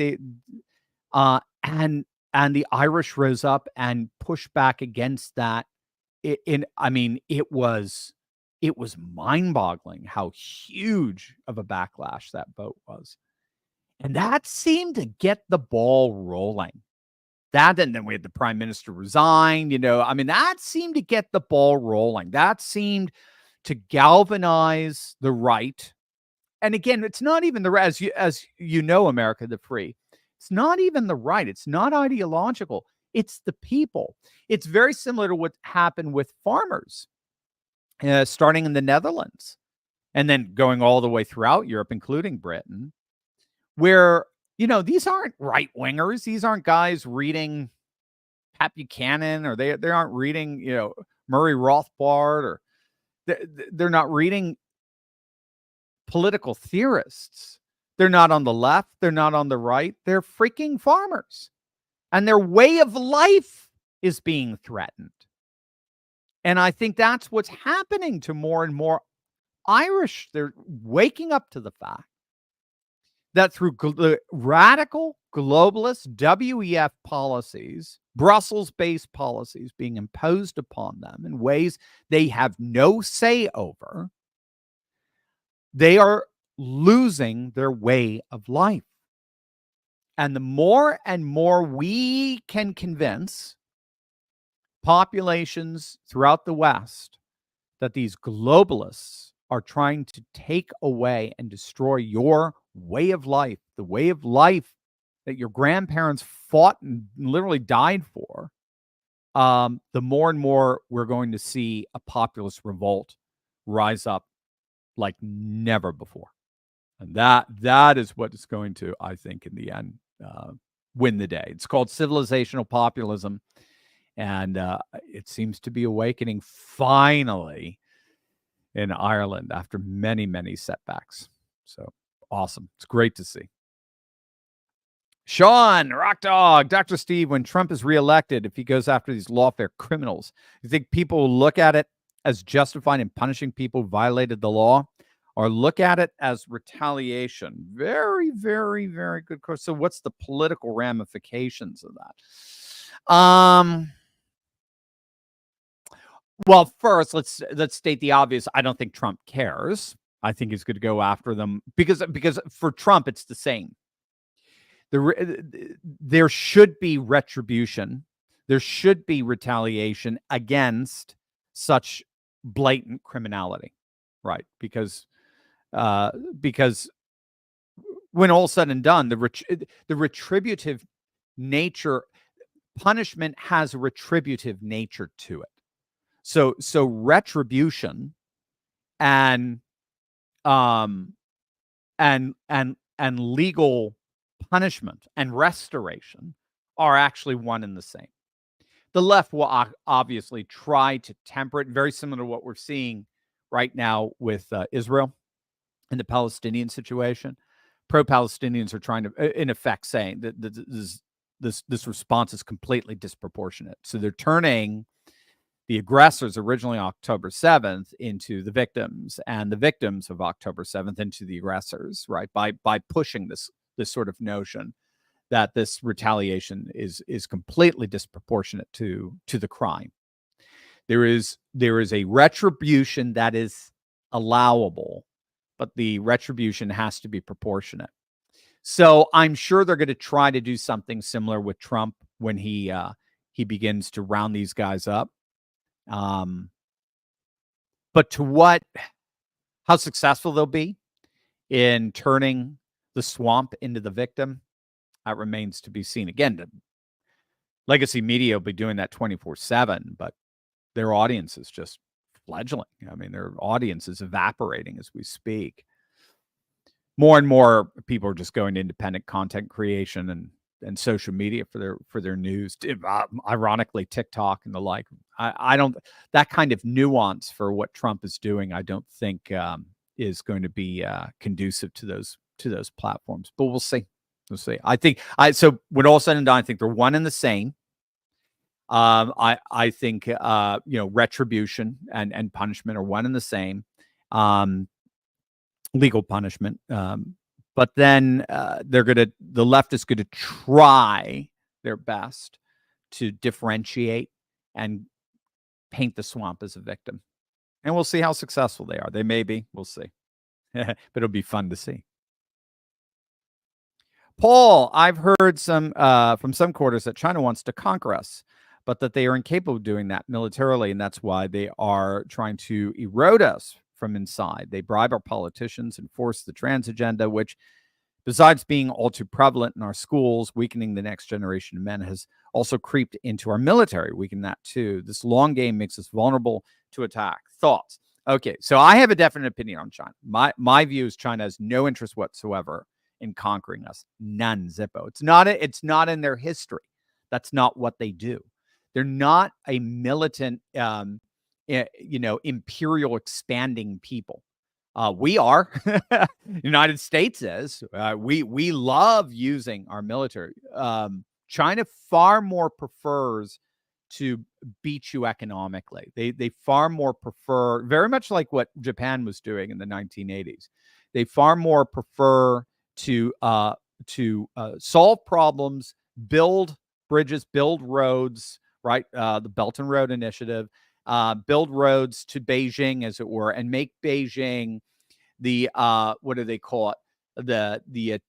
[SPEAKER 4] And the Irish rose up and pushed back against that. It was mind-boggling how huge of a backlash that vote was. And that seemed to get the ball rolling. And then we had the prime minister resign, that seemed to get the ball rolling. That seemed to galvanize the right. And again, it's not even as you know, America the Free. It's not even the right. It's not ideological. It's the people. It's very similar to what happened with farmers. Starting in the Netherlands and then going all the way throughout Europe, including Britain, where, these aren't right wingers. These aren't guys reading Pat Buchanan, or they aren't reading, Murray Rothbard, or they're not reading political theorists. They're not on the left. They're not on the right. They're freaking farmers. And their way of life is being threatened. And I think that's what's happening to more and more Irish. They're waking up to the fact that through radical globalist WEF policies, Brussels-based policies being imposed upon them in ways they have no say over, they are losing their way of life. And the more and more we can convince populations throughout the West that these globalists are trying to take away and destroy your way of life, the way of life that your grandparents fought and literally died for, the more and more we're going to see a populist revolt rise up like never before. And that is what is going to, I think, in the end, win the day. It's called civilizational populism. And it seems to be awakening finally in Ireland after many, many setbacks. So awesome. It's great to see. Sean, Rock Dog, Dr. Steve, when Trump is reelected, if he goes after these lawfare criminals, you think people will look at it as justified in punishing people who violated the law, or look at it as retaliation? Very, very, very good question. So what's the political ramifications of that? Well, first, let's state the obvious. I don't think Trump cares. I think he's going to go after them because for Trump, it's the same. There should be retribution. There should be retaliation against such blatant criminality, right? Because when all's said and done, the retributive nature, punishment has a retributive nature to it. So retribution and legal punishment and restoration are actually one and the same. The left will obviously try to temper it, very similar to what we're seeing right now with Israel and the Palestinian situation. Pro-Palestinians are trying to, in effect, saying that this response is completely disproportionate. So they're turning the aggressors originally October 7th into the victims, and the victims of October 7th into the aggressors, right? By pushing this sort of notion that this retaliation is completely disproportionate to the crime. There is a retribution that is allowable, but the retribution has to be proportionate. So I'm sure they're going to try to do something similar with Trump when he begins to round these guys up. But how successful they'll be in turning the swamp into the victim, that remains to be seen. Again, the legacy media will be doing that 24/7, but their audience is just fledgling. I mean, their audience is evaporating as we speak. More and more people are just going to independent content creation and social media for their news. Ironically, TikTok and the like. I don't, that kind of nuance for what Trump is doing, I don't think is going to be conducive to those platforms. But we'll see. We'll see. I think so when all said and done, I think they're one and the same. I think retribution and punishment are one and the same. Legal punishment. But then the left is going to try their best to differentiate and paint the swamp as a victim. And we'll see how successful they are. They may be. We'll see. But it'll be fun to see. Paul, I've heard from some quarters that China wants to conquer us, but that they are incapable of doing that militarily, and that's why they are trying to erode us from inside. They bribe our politicians and force the trans agenda, which, besides being all too prevalent in our schools, weakening the next generation of men, has also creeped into our military, weakening that too. This long game makes us vulnerable to attack. Thoughts? Okay, so I have a definite opinion on China. My view is China has no interest whatsoever in conquering us. None, zippo. It's not in their history. That's not what they do. They're not a militant, imperial expanding people. We are. United States is. We love using our military. China far more prefers to beat you economically. They far more prefer, very much like what Japan was doing in the 1980s. They far more prefer to solve problems, build bridges, build roads, right? The Belt and Road Initiative, build roads to Beijing, as it were, and make Beijing the what do they call it? The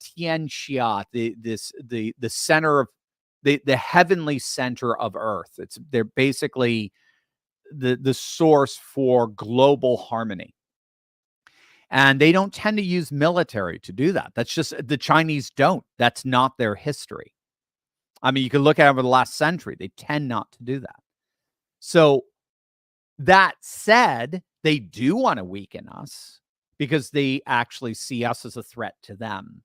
[SPEAKER 4] Tianxia, the center of the heavenly center of Earth. They're basically the source for global harmony. And they don't tend to use military to do that. That's just, the Chinese don't. That's not their history. I mean, you can look at it over the last century. They tend not to do that. So that said, they do want to weaken us because they actually see us as a threat to them.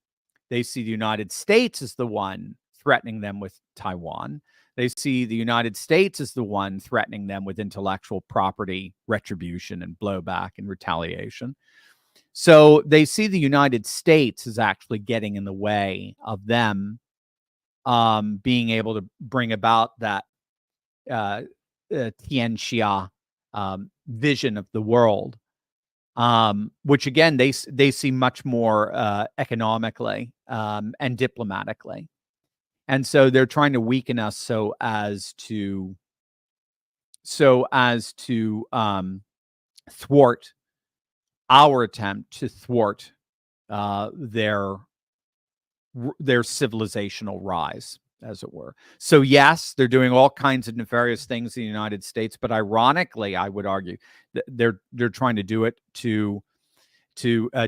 [SPEAKER 4] They see the United States as the one threatening them with Taiwan. They see the United States as the one threatening them with intellectual property retribution and blowback and retaliation. So they see the United States as actually getting in the way of them being able to bring about that Tianxia vision of the world, which again they see much more economically and diplomatically, and so they're trying to weaken us so as to thwart our attempt to thwart their civilizational rise, as it were. So yes, they're doing all kinds of nefarious things in the United States, but ironically, I would argue that they're trying to do it to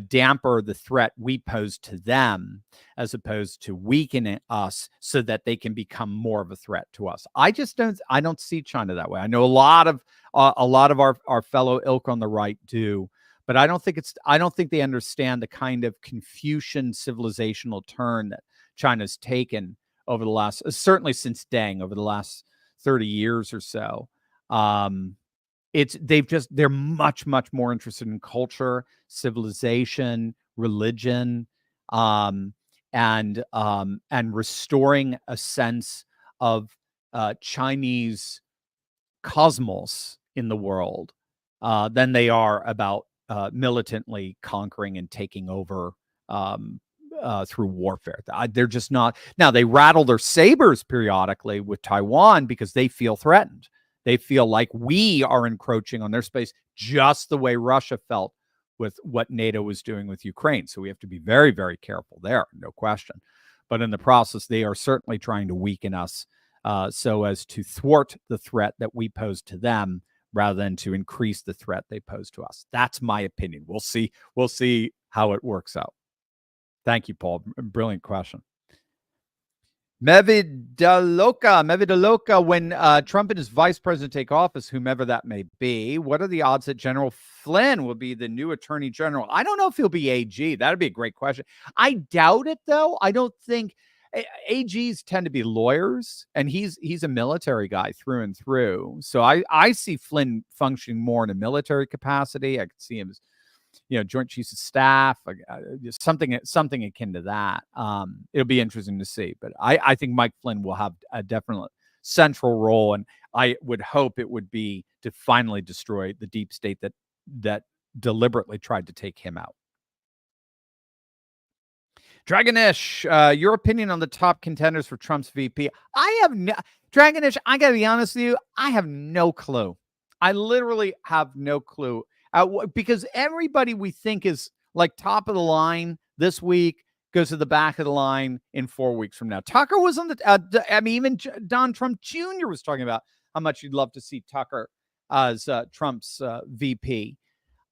[SPEAKER 4] damper the threat we pose to them, as opposed to weakening us so that they can become more of a threat to us. I don't see China that way. I know a lot of our fellow ilk on the right do, but I don't think they understand the kind of Confucian civilizational turn that China's taken over the last, certainly since Deng, over the last 30 years or so. They're much, much more interested in culture, civilization, religion, and restoring a sense of Chinese cosmos in the world than they are about militantly conquering and taking over through warfare. They're just not. Now, they rattle their sabers periodically with Taiwan because they feel threatened. They feel like we are encroaching on their space, just the way Russia felt with what NATO was doing with Ukraine. So we have to be very, very careful there, no question. But in the process, they are certainly trying to weaken us so as to thwart the threat that we pose to them, rather than to increase the threat they pose to us. That's my opinion. We'll see how it works out. Thank you, Paul. Brilliant question. Mevidaloka, when Trump and his vice president take office, whomever that may be, what are the odds that General Flynn will be the new attorney general? I don't know if he'll be AG. That'd be a great question. I doubt it, though. I don't think AGs tend to be lawyers, and he's a military guy through and through. So I see Flynn functioning more in a military capacity. I could see him as, Joint Chiefs of Staff, something akin to that. It'll be interesting to see. But I think Mike Flynn will have a definite central role, and I would hope it would be to finally destroy the deep state that deliberately tried to take him out. Dragonish, your opinion on the top contenders for Trump's VP? Dragonish, I gotta be honest with you, I have no clue. I literally have no clue. Because everybody we think is like top of the line this week goes to the back of the line in 4 weeks from now. Tucker was on even Don Trump Jr. was talking about how much you'd love to see Tucker as Trump's VP.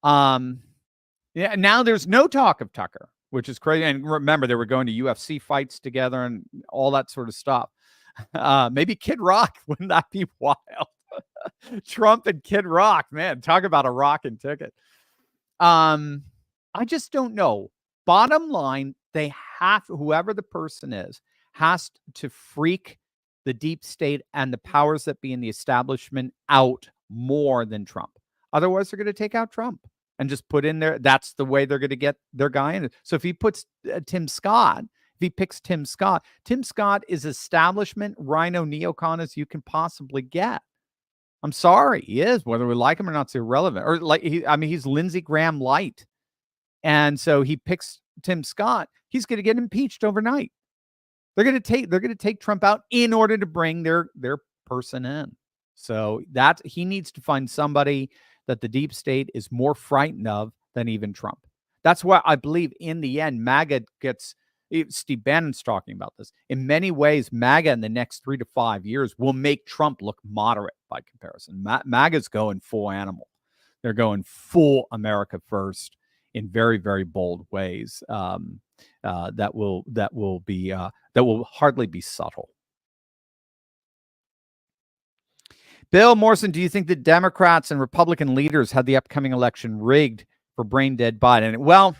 [SPEAKER 4] Now there's no talk of Tucker, which is crazy. And remember, they were going to UFC fights together and all that sort of stuff. Maybe Kid Rock, wouldn't that be wild? Trump and Kid Rock, man, talk about a rockin' ticket. I just don't know. Bottom line, They have, whoever the person is, has to freak the deep state and the powers that be in the establishment out more than Trump. Otherwise, they're going to take out Trump and just put in there. That's the way they're going to get their guy in. So if he puts Tim Scott, if he picks Tim Scott is establishment rhino neocon as you can possibly get. I'm sorry, he is. Whether we like him or not, it's irrelevant. Or like he's Lindsey Graham light. And so he picks Tim Scott. He's going to get impeached overnight. They're going to take Trump out in order to bring their person in. So that he needs to find somebody that the deep state is more frightened of than even Trump. That's why I believe in the end, MAGA gets, Steve Bannon's talking about this. In many ways, MAGA in the next 3 to 5 years will make Trump look moderate by comparison. MAGA's going full animal. They're going full America first in very, very bold ways. That will hardly be subtle. Bill Morrison, do you think that Democrats and Republican leaders had the upcoming election rigged for brain dead Biden? Well,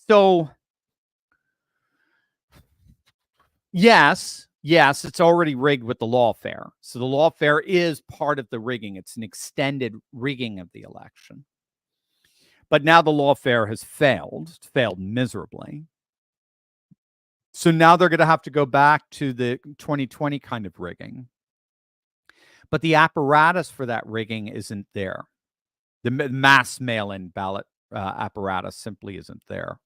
[SPEAKER 4] so yes, it's already rigged with the lawfare. So the lawfare is part of the rigging. It's an extended rigging of the election. But now the lawfare has failed miserably. So now they're going to have to go back to the 2020 kind of rigging. But the apparatus for that rigging isn't there. The mass mail-in ballot apparatus simply isn't there.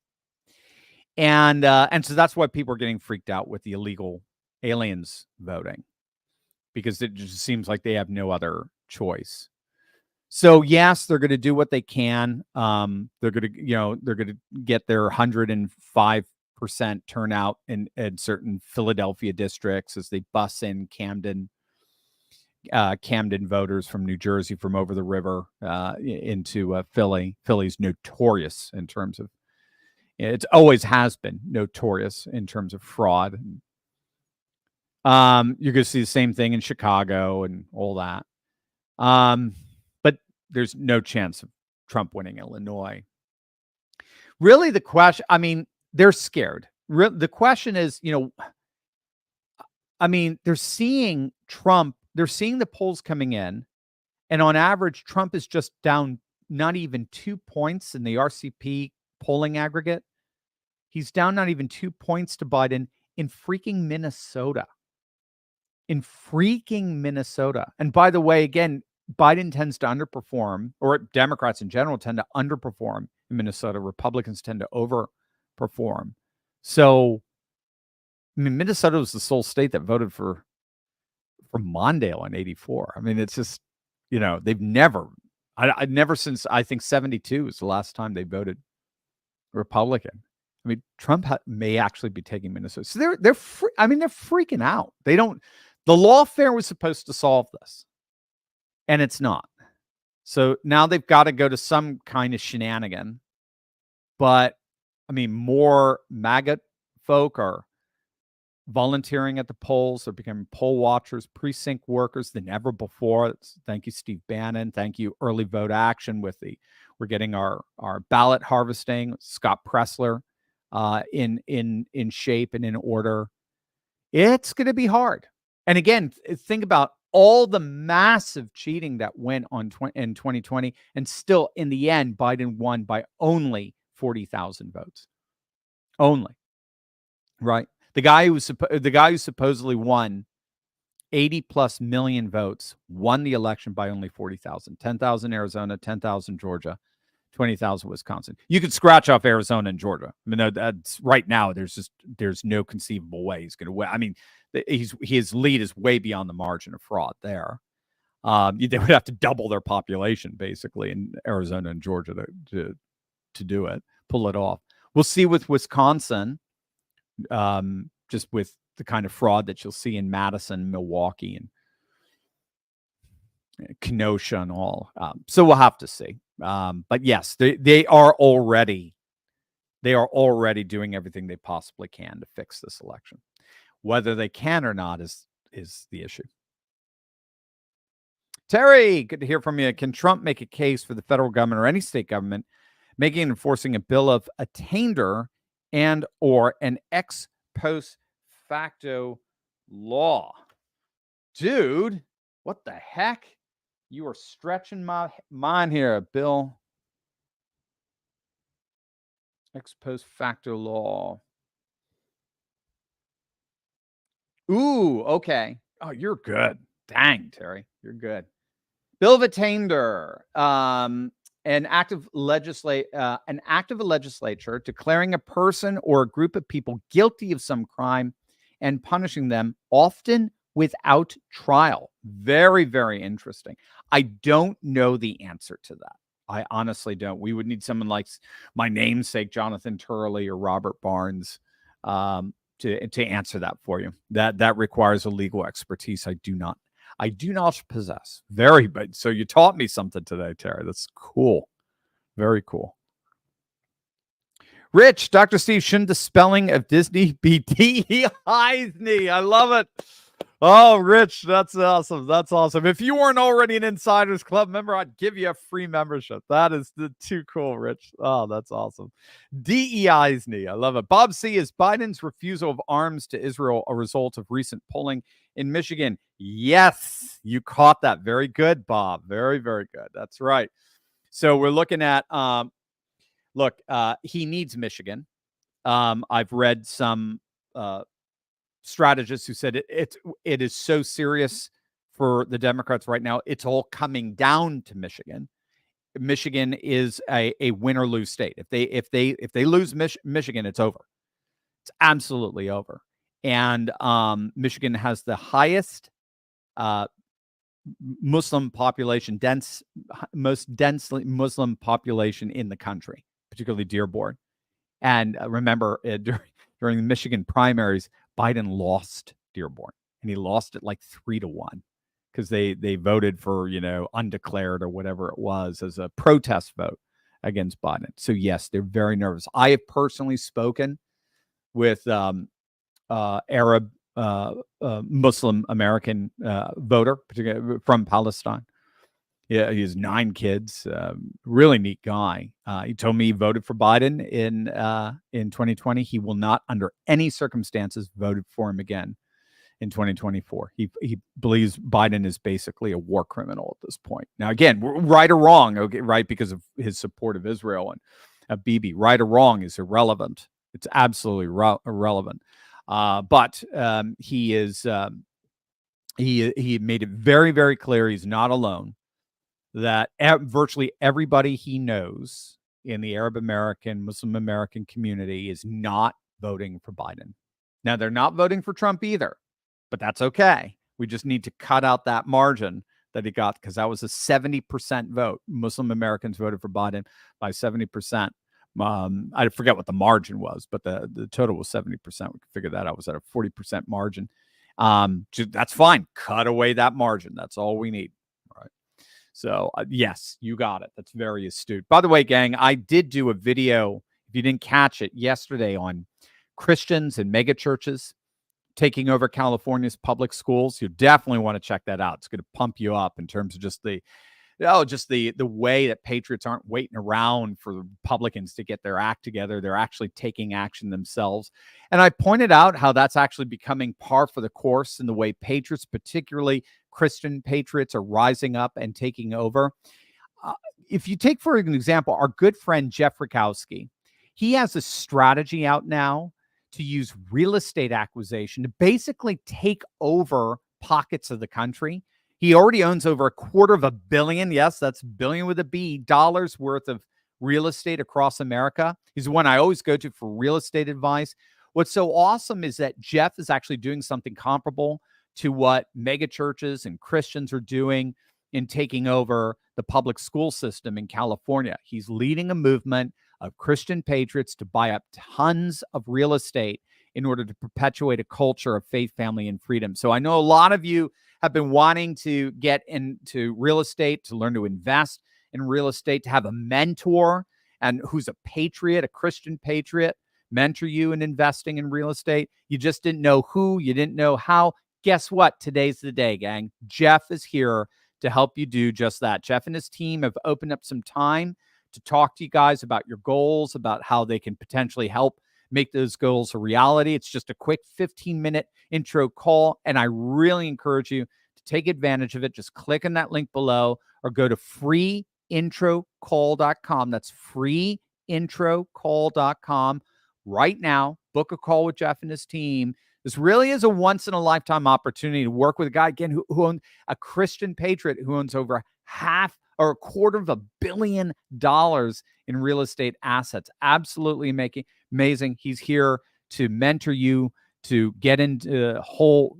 [SPEAKER 4] And so that's why people are getting freaked out with the illegal aliens voting, because it just seems like they have no other choice. So yes, they're going to do what they can. They're going to get their 105% turnout in certain Philadelphia districts as they bus in Camden voters from New Jersey from over the river into Philly. Philly's notorious in terms of, it always has been notorious in terms of fraud. You're going to see the same thing in Chicago and all that. But there's no chance of Trump winning Illinois. Really, the question, they're scared. The question is, they're seeing Trump, they're seeing the polls coming in, and on average, Trump is just down not even 2 points in the RCP polling aggregate. He's down not even 2 points to Biden in freaking Minnesota. And by the way, again, Biden tends to underperform, or Democrats in general tend to underperform in Minnesota. Republicans tend to overperform. So, Minnesota was the sole state that voted for Mondale in 1984. It's just, they've never, I've never since, I think 1972 was the last time they voted Republican. Trump may actually be taking Minnesota. So they're freaking out. The lawfare was supposed to solve this, and it's not. So now they've got to go to some kind of shenanigan. But more MAGA folk are volunteering at the polls. They're becoming poll watchers, precinct workers than ever before. Thank you, Steve Bannon. Thank you, Early Vote Action. We're getting our ballot harvesting. Scott Pressler in shape and in order. It's going to be hard. And again, think about all the massive cheating that went on in 2020, and still in the end, Biden won by only 40,000 votes. Only, right? The guy who supposedly won 80 plus million votes won the election by only 40,000. 10,000 Arizona, 10,000 Georgia, 20,000 Wisconsin. You could scratch off Arizona and Georgia. That's right now. There's no conceivable way he's going to win. His lead is way beyond the margin of fraud there. They would have to double their population basically in Arizona and Georgia to do it, pull it off. We'll see with Wisconsin, just with the kind of fraud that you'll see in Madison, Milwaukee, and Kenosha and all. So we'll have to see. But yes, they are already doing everything they possibly can to fix this election. Whether they can or not is the issue. Terry, good to hear from you. Can Trump make a case for the federal government or any state government making and enforcing a bill of attainder and or an ex post facto law. Dude, what the heck? You are stretching my mind here, Bill. Ex post facto law. Ooh, okay. Oh, you're good. Dang, Terry, you're good. Bill of Attainder, an act of a legislature declaring a person or a group of people guilty of some crime and punishing them, often without trial. Very, very interesting. I don't know the answer to that. I honestly don't. We would need someone like my namesake, Jonathan Turley or Robert Barnes, to answer that for you. That requires a legal expertise I do not possess. But so you taught me something today, Terry. That's cool. Very cool. Rich, Dr. Steve, shouldn't the spelling of Disney be D-E-I-S-N-E? I love it. Oh, Rich, that's awesome. That's awesome. If you weren't already an Insiders Club member, I'd give you a free membership. That is too cool, Rich. Oh, that's awesome. D-E-I-S-N-E. I love it. Bob C, is Biden's refusal of arms to Israel a result of recent polling in Michigan? Yes, you caught that. Very good, Bob. Very, very good. That's right. So we're looking at, he needs Michigan. I've read some strategists who said it is so serious for the Democrats right now. It's all coming down to Michigan. Michigan is a win or lose state. If they lose Michigan, it's over. It's absolutely over. And Michigan has the highest Muslim population, most densely Muslim population in the country, particularly Dearborn. And remember, during the Michigan primaries, Biden lost Dearborn, and he lost it like 3-1 because they voted for, undeclared or whatever it was as a protest vote against Biden. So yes, they're very nervous. I have personally spoken with Arab Muslim American voter, particularly from Palestine. Yeah, he has 9 kids. Really neat guy. He told me he voted for Biden in 2020. He will not, under any circumstances, vote for him again in 2024. He believes Biden is basically a war criminal at this point. Now, again, right or wrong, okay, right, because of his support of Israel and Bibi, right or wrong is irrelevant. It's absolutely irrelevant. But he is he made it very, very clear he's not alone. That virtually everybody he knows in the Arab American, Muslim American community is not voting for Biden. Now, they're not voting for Trump either, but that's okay. We just need to cut out that margin that he got, because that was a 70% vote. Muslim Americans voted for Biden by 70%. I forget what the margin was, but the total was 70%. We could figure that out. It was at a 40% margin. That's fine. Cut away that margin. That's all we need. So, yes, you got it. That's very astute. By the way, gang, I did do a video, if you didn't catch it, yesterday on Christians and mega churches taking over California's public schools. You definitely want to check that out. It's going to pump you up in terms of just the way that patriots aren't waiting around for Republicans to get their act together. They're actually taking action themselves. And I pointed out how that's actually becoming par for the course in the way patriots, particularly Christian patriots, are rising up and taking over. If you take, for an example, our good friend Jeff Rakowski, he has a strategy out now to use real estate acquisition to basically take over pockets of the country. He already owns over $250 million. Yes, that's billion with a B, dollars worth of real estate across America. He's the one I always go to for real estate advice. What's so awesome is that Jeff is actually doing something comparable to what mega churches and Christians are doing in taking over the public school system in California. He's leading a movement of Christian patriots to buy up tons of real estate in order to perpetuate a culture of faith, family, and freedom. So I know a lot of you have been wanting to get into real estate, to learn to invest in real estate, to have a mentor and who's a patriot, a Christian patriot, mentor you in investing in real estate. You just didn't know who, you didn't know how. Guess what? Today's the day, gang. Jeff is here to help you do just that. Jeff and his team have opened up some time to talk to you guys about your goals, about how they can potentially help make those goals a reality. It's just a quick 15-minute intro call, and I really encourage you to take advantage of it. Just click on that link below or go to freeintrocall.com. That's freeintrocall.com right now. Book a call with Jeff and his team. This really is a once-in-a-lifetime opportunity to work with a guy, again, who owns a Christian patriot who owns over $250 million in real estate assets. Absolutely amazing. He's here to mentor you to get into the whole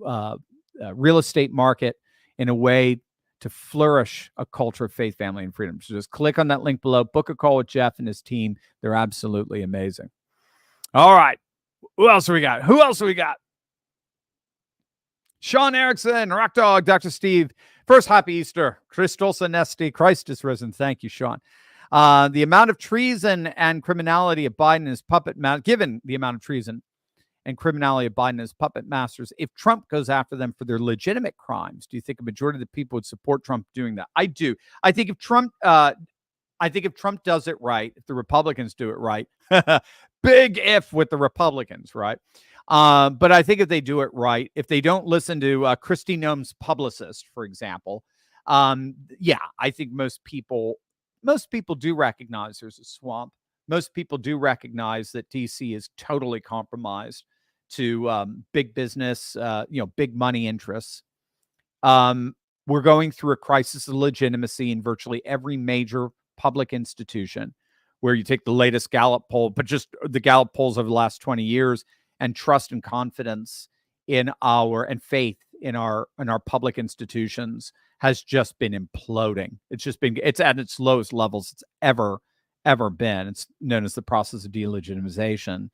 [SPEAKER 4] real estate market in a way to flourish a culture of faith, family, and freedom. So just click on that link below, book a call with Jeff and his team. They're absolutely amazing. All right. Who else do we got? Sean Erickson, Rock Dog, Dr. Steve. First, happy Easter. Christos Anesti, Christ is risen. Thank you, Sean. The amount of treason and criminality of Biden and his puppet master, given the amount of treason and criminality of Biden and his puppet masters, if Trump goes after them for their legitimate crimes, do you think a majority of the people would support Trump doing that? I do. I think if Trump does it right, if the Republicans do it right, big if with the Republicans, right? But I think if they do it right, if they don't listen to Kristi Noem's publicist, for example, I think most people do recognize there's a swamp. Most people do recognize that DC is totally compromised to big business, big money interests. We're going through a crisis of legitimacy in virtually every major public institution, where you take the latest Gallup poll, but just the Gallup polls over the last 20 years, and trust and confidence in and faith in our public institutions has just been imploding. It's at its lowest levels it's ever been. It's known as the process of delegitimization.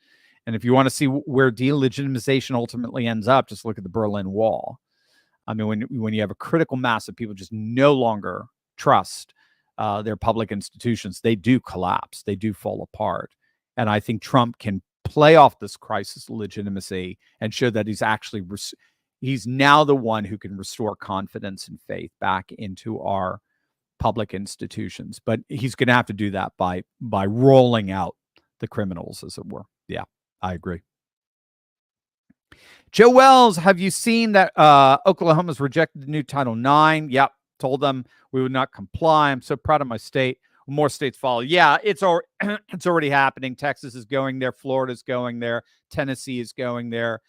[SPEAKER 4] And if you want to see where delegitimization ultimately ends up, just look at the Berlin Wall. I mean, when you have a critical mass of people just no longer trust their public institutions, they do collapse. They do fall apart. And I think Trump can play off this crisis of legitimacy and show that he's now the one who can restore confidence and faith back into our public institutions. But he's going to have to do that by rolling out the criminals, as it were. Yeah, I agree. Joe Wells, have you seen that Oklahoma's rejected the new Title IX? Yep, told them we would not comply. I'm so proud of my state. More states follow. Yeah, it's already happening. Texas is going there. Florida's going there. Tennessee is going there.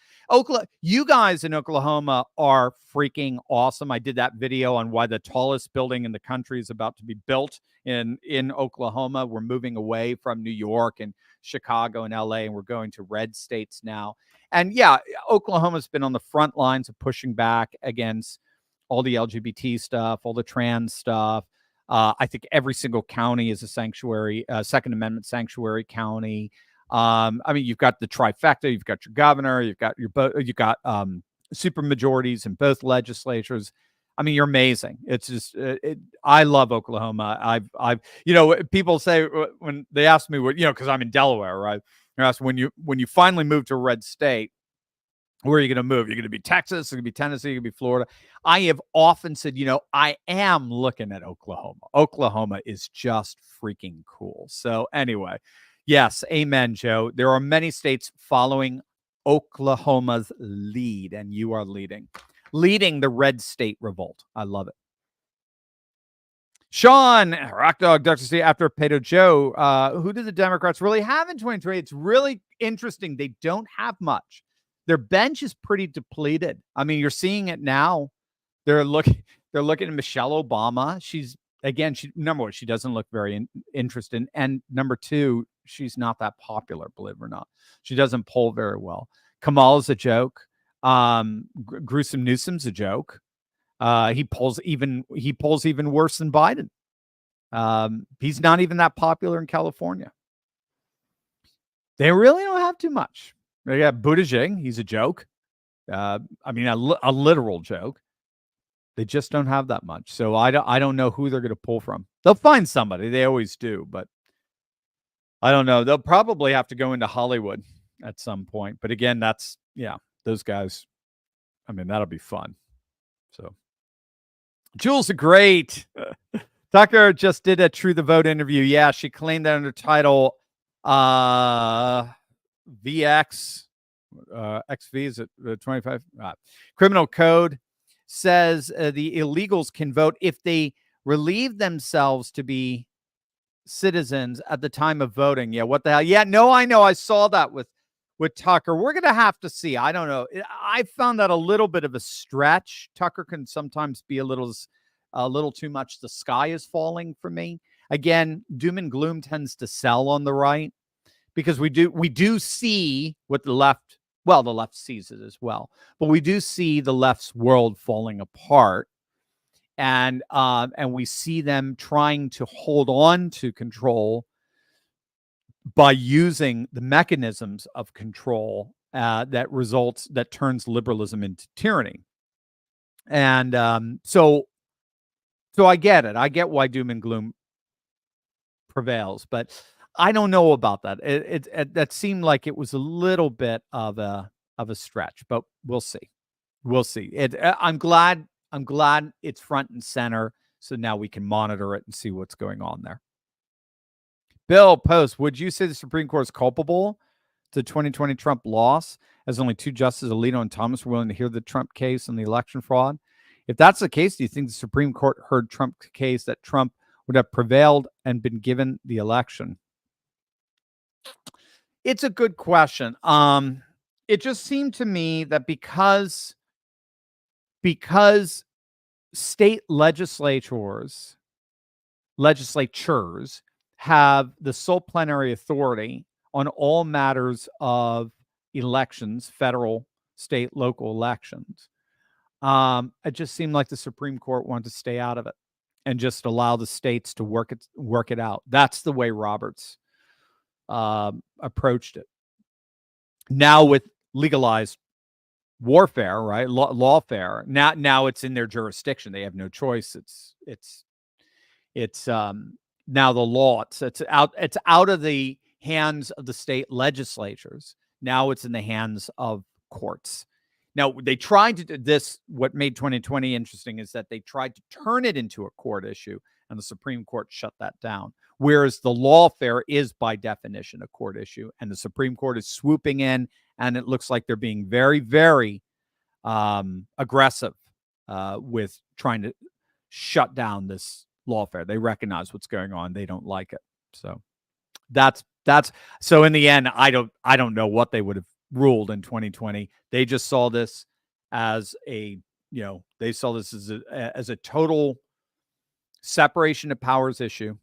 [SPEAKER 4] You guys in Oklahoma are freaking awesome. I did that video on why the tallest building in the country is about to be built in Oklahoma. We're moving away from New York and Chicago and LA, and we're going to red states now. And yeah, Oklahoma's been on the front lines of pushing back against all the LGBT stuff, all the trans stuff. I think every single county is a sanctuary, Second Amendment sanctuary county. I mean, you've got the trifecta, you've got your governor, you've got super majorities in both legislatures. I mean, you're amazing. It's just, I love Oklahoma. People say when they ask me what, because I'm in Delaware, right? They're asking when you finally move to a red state, where are you going to move? You're going to be Texas, you're going to be Tennessee, you're going to be Florida. I have often said, I am looking at Oklahoma. Oklahoma is just freaking cool. So anyway, yes, amen, Joe. There are many states following Oklahoma's lead, and you are leading the red state revolt. I love it. Sean, Rock Dog, Dr. C, after Pedo Joe, who do the Democrats really have in 2020? It's really interesting. They don't have much. Their bench is pretty depleted. I mean, you're seeing it now. They're looking at Michelle Obama. Number one, she doesn't look very interesting. And number two, she's not that popular, believe it or not. She doesn't poll very well. Kamala's a joke. Gruesome Newsom's a joke. He polls even worse than Biden. He's not even that popular in California. They really don't have too much. They got Buttigieg. He's a joke. A literal joke. They just don't have that much. So I don't know who they're going to pull from. They'll find somebody. They always do. But I don't know. They'll probably have to go into Hollywood at some point. But again, those guys. I mean, that'll be fun. So Jules, great. Tucker just did a True the Vote interview. Yeah, she claimed that under title VX, XV is at 25. Criminal Code says the illegals can vote if they relieve themselves to be citizens at the time of voting. Yeah, what the hell? Yeah, no, I know. I saw that with Tucker. We're going to have to see. I don't know. I found that a little bit of a stretch. Tucker can sometimes be a little too much. The sky is falling for me. Again, doom and gloom tends to sell on the right because we do see what the left, well, the left sees it as well, but we do see the left's world falling apart. And we see them trying to hold on to control by using the mechanisms of control that turns liberalism into tyranny. And so I get it. I get why doom and gloom prevails, but I don't know about that. That seemed like it was a little bit of a stretch, but we'll see. We'll see. I'm glad it's front and center, so now we can monitor it and see what's going on there. Bill Post, would you say the Supreme Court is culpable to the 2020 Trump loss, as only two justices, Alito and Thomas, were willing to hear the Trump case and the election fraud? If that's the case, do you think the Supreme Court heard Trump's case that Trump would have prevailed and been given the election? It's a good question. It just seemed to me that because state legislatures have the sole plenary authority on all matters of elections, federal, state, local elections, it just seemed like the Supreme Court wanted to stay out of it and just allow the states to work it out. That's the way Roberts approached it. Now with legalized warfare, right? Lawfare. Now it's in their jurisdiction. They have no choice. It's now the law. It's out of the hands of the state legislatures. Now it's in the hands of courts. Now they tried to do this. What made 2020 interesting is that they tried to turn it into a court issue, and the Supreme Court shut that down. Whereas the lawfare is by definition a court issue, and the Supreme Court is swooping in, and it looks like they're being very, very aggressive with trying to shut down this lawfare. They recognize what's going on. They don't like it. So that's so in the end, I don't know what they would have ruled in 2020. They just saw this as a total separation of powers issue.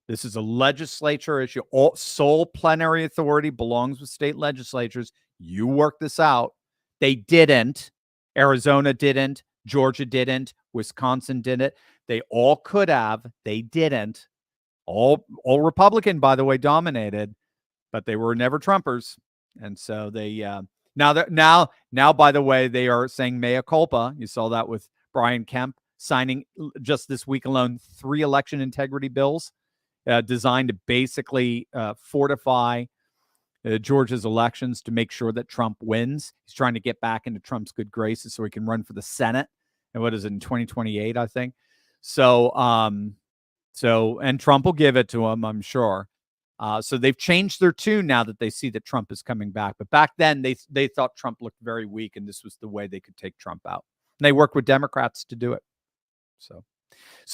[SPEAKER 4] This is a legislature issue. All sole plenary authority belongs with state legislatures. You work this out. They didn't. Arizona didn't. Georgia didn't. Wisconsin didn't. They all could have. They didn't. All Republican, by the way, dominated, but they were never Trumpers. And so they now, by the way, they are saying mea culpa. You saw that with Brian Kemp signing just this week alone 3 election integrity bills designed to basically fortify Georgia's elections to make sure that Trump wins. He's trying to get back into Trump's good graces so he can run for the Senate. And what is it, in 2028, I think? So and Trump will give it to him, I'm sure. So they've changed their tune now that they see that Trump is coming back. But back then, they thought Trump looked very weak, and this was the way they could take Trump out. And they worked with Democrats to do it. So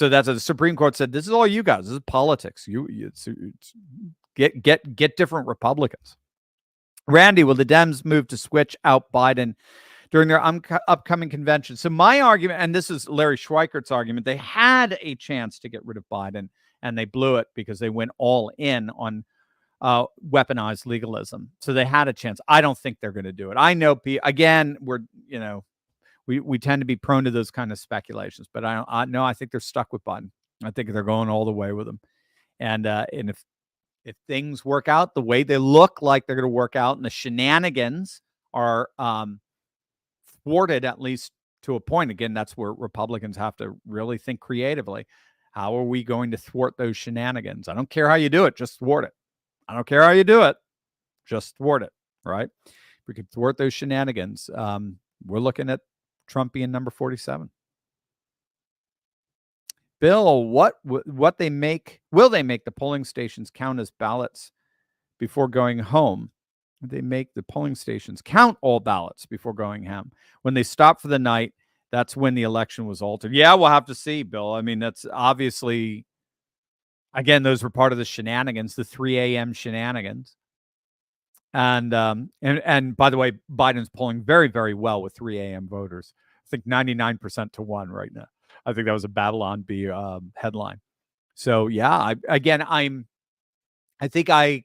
[SPEAKER 4] that's what the Supreme Court said. This is all you guys. This is politics. It's get different Republicans. Randy, will the Dems move to switch out Biden during their upcoming convention? So my argument, and this is Larry Schweikert's argument, they had a chance to get rid of Biden, and they blew it because they went all in on weaponized legalism. So they had a chance. I don't think they're going to do it. I know, again, we tend to be prone to those kind of speculations, but I think they're stuck with Biden. I think they're going all the way with him. And if things work out the way they look like they're going to work out, and the shenanigans are thwarted, at least to a point, again, that's where Republicans have to really think creatively. How are we going to thwart those shenanigans? I don't care how you do it, just thwart it. I don't care how you do it, just thwart it, right? If we could thwart those shenanigans, we're looking at Trump being number 47. Bill, will they make the polling stations count as ballots before going home? They make the polling stations count all ballots before going ham. When they stop for the night, that's when the election was altered. Yeah, we'll have to see, Bill. I mean, that's obviously, again, those were part of the shenanigans, the 3 a.m. shenanigans. And by the way, Biden's polling very, very well with 3 a.m. voters. I think 99% to 1 right now. I think that was a Babylon Bee headline. So yeah, I think I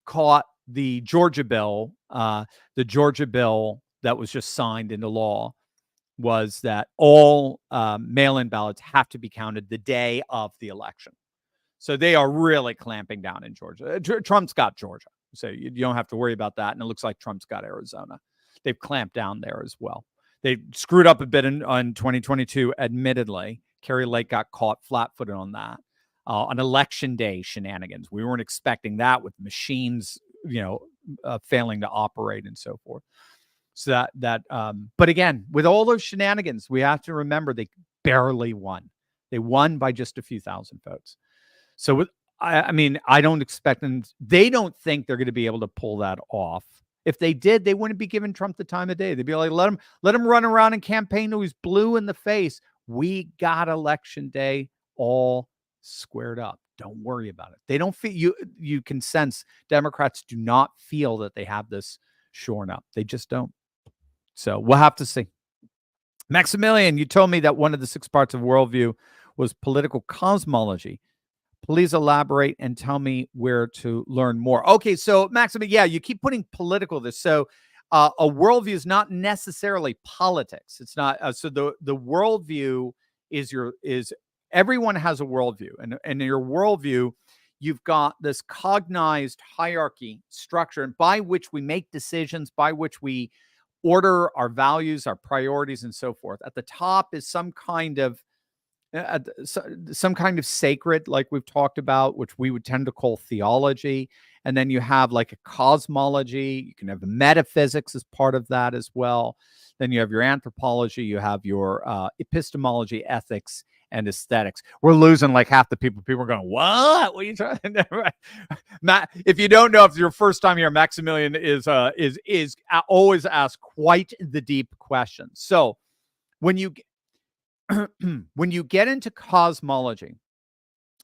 [SPEAKER 4] caught the Georgia bill. The Georgia bill that was just signed into law was that all mail-in ballots have to be counted the day of the election. So they are really clamping down in Georgia. Trump's got Georgia, so you don't have to worry about that. And it looks like Trump's got Arizona. They've clamped down there as well. They screwed up a bit on 2022, admittedly. Kerry Lake got caught flat-footed on that. On election day shenanigans. We weren't expecting that with machines, failing to operate and so forth. So but again, with all those shenanigans, we have to remember they barely won. They won by just a few thousand votes. So I don't expect them. They don't think they're going to be able to pull that off. If they did, they wouldn't be giving Trump the time of day. They'd be like, let him run around and campaign till he's blue in the face. We got election day all squared up. Don't worry about it. They don't feel you can sense Democrats do not feel that they have this shorn up. They just don't. So we'll have to see. Maximilian, you told me that one of the 6 parts of worldview was political cosmology. Please elaborate and tell me where to learn more. Okay, so Maximilian, yeah, you keep putting political this. So a worldview is not necessarily politics. It's not. So the worldview is everyone has a worldview, and in your worldview, you've got this cognized hierarchy structure, and by which we make decisions, by which we order our values, our priorities, and so forth. At the top is some kind of sacred, like we've talked about, which we would tend to call theology. And then you have like a cosmology. You can have metaphysics as part of that as well. Then you have your anthropology. You have your epistemology, ethics, and aesthetics. We're losing like half the people. People are going, what? What are you trying to do? Matt, if you don't know, if it's your first time here, Maximilian is always asked quite the deep questions. So when you get into cosmology,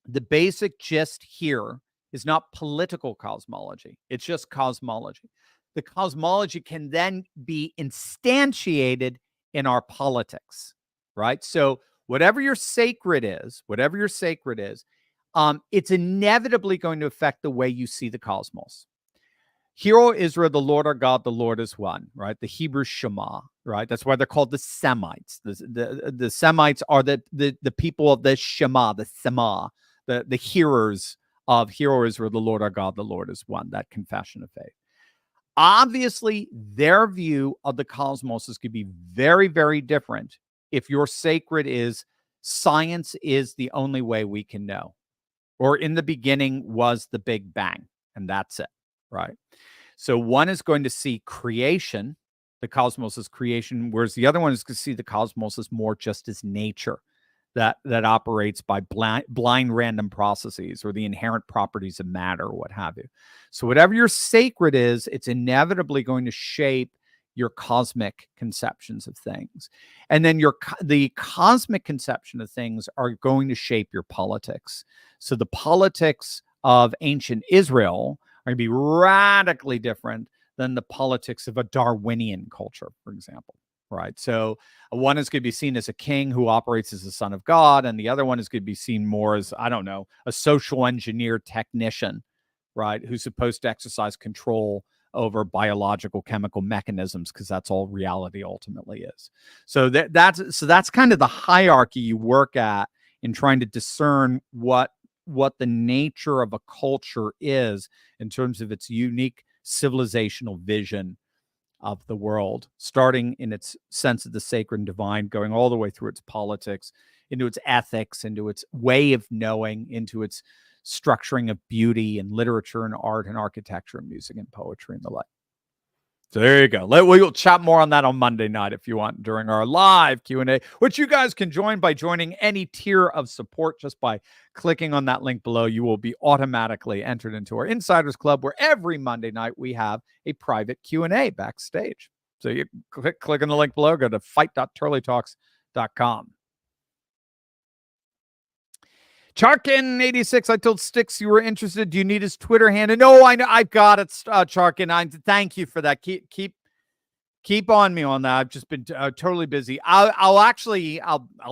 [SPEAKER 4] the basic gist here is not political cosmology. It's just cosmology. The cosmology can then be instantiated in our politics, right? So whatever your sacred is, it's inevitably going to affect the way you see the cosmos. Hear, O Israel, the Lord our God, the Lord is one, right? The Hebrew Shema, right? That's why they're called the Semites. The Semites are the people of the Shema, the hearers of Hear, O Israel, the Lord our God, the Lord is one, that confession of faith. Obviously, their view of the cosmos is going to be very, very different if your sacred is science is the only way we can know, or in the beginning was the Big Bang, and that's it, right? So one is going to see creation, the cosmos as creation, whereas the other one is going to see the cosmos as more just as nature that operates by blind random processes or the inherent properties of matter or what have you. So whatever your sacred is, it's inevitably going to shape your cosmic conceptions of things. And then the cosmic conception of things are going to shape your politics. So the politics of ancient Israel are going to be radically different than the politics of a Darwinian culture, for example, right? So one is going to be seen as a king who operates as the son of God, and the other one is going to be seen more as, I don't know, a social engineer technician, right, who's supposed to exercise control over biological chemical mechanisms, because that's all reality ultimately is. So that's kind of the hierarchy you work at in trying to discern what the nature of a culture is in terms of its unique civilizational vision of the world, starting in its sense of the sacred and divine, going all the way through its politics, into its ethics, into its way of knowing, into its structuring of beauty and literature and art and architecture and music and poetry and the like. So there you go. We'll chat more on that on Monday night if you want during our live Q&A, which you guys can join by joining any tier of support just by clicking on that link below. You will be automatically entered into our Insiders Club, where every Monday night we have a private Q&A backstage. So you click on the link below, go to fight.turleytalks.com. Charkin86, I told Sticks you were interested. Do you need his Twitter handle? No, I know. I've got it, Charkin. Thank you for that. Keep on me on that. I've just been totally busy. I'll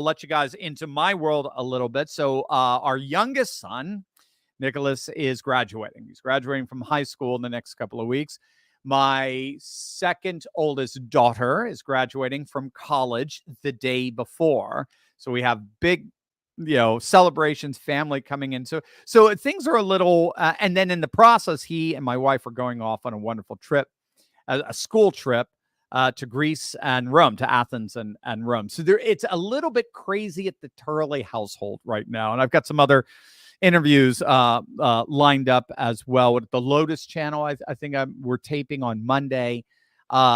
[SPEAKER 4] let you guys into my world a little bit. So our youngest son, Nicholas, is graduating. He's graduating from high school in the next couple of weeks. My second oldest daughter is graduating from college the day before. So we have big, celebrations, family coming in. So things are a little, and then in the process, he and my wife are going off on a wonderful trip, a school trip to Greece and Rome, to Athens and Rome. So it's a little bit crazy at the Turley household right now. And I've got some other interviews lined up as well with the Lotus channel. I think we're taping on Monday.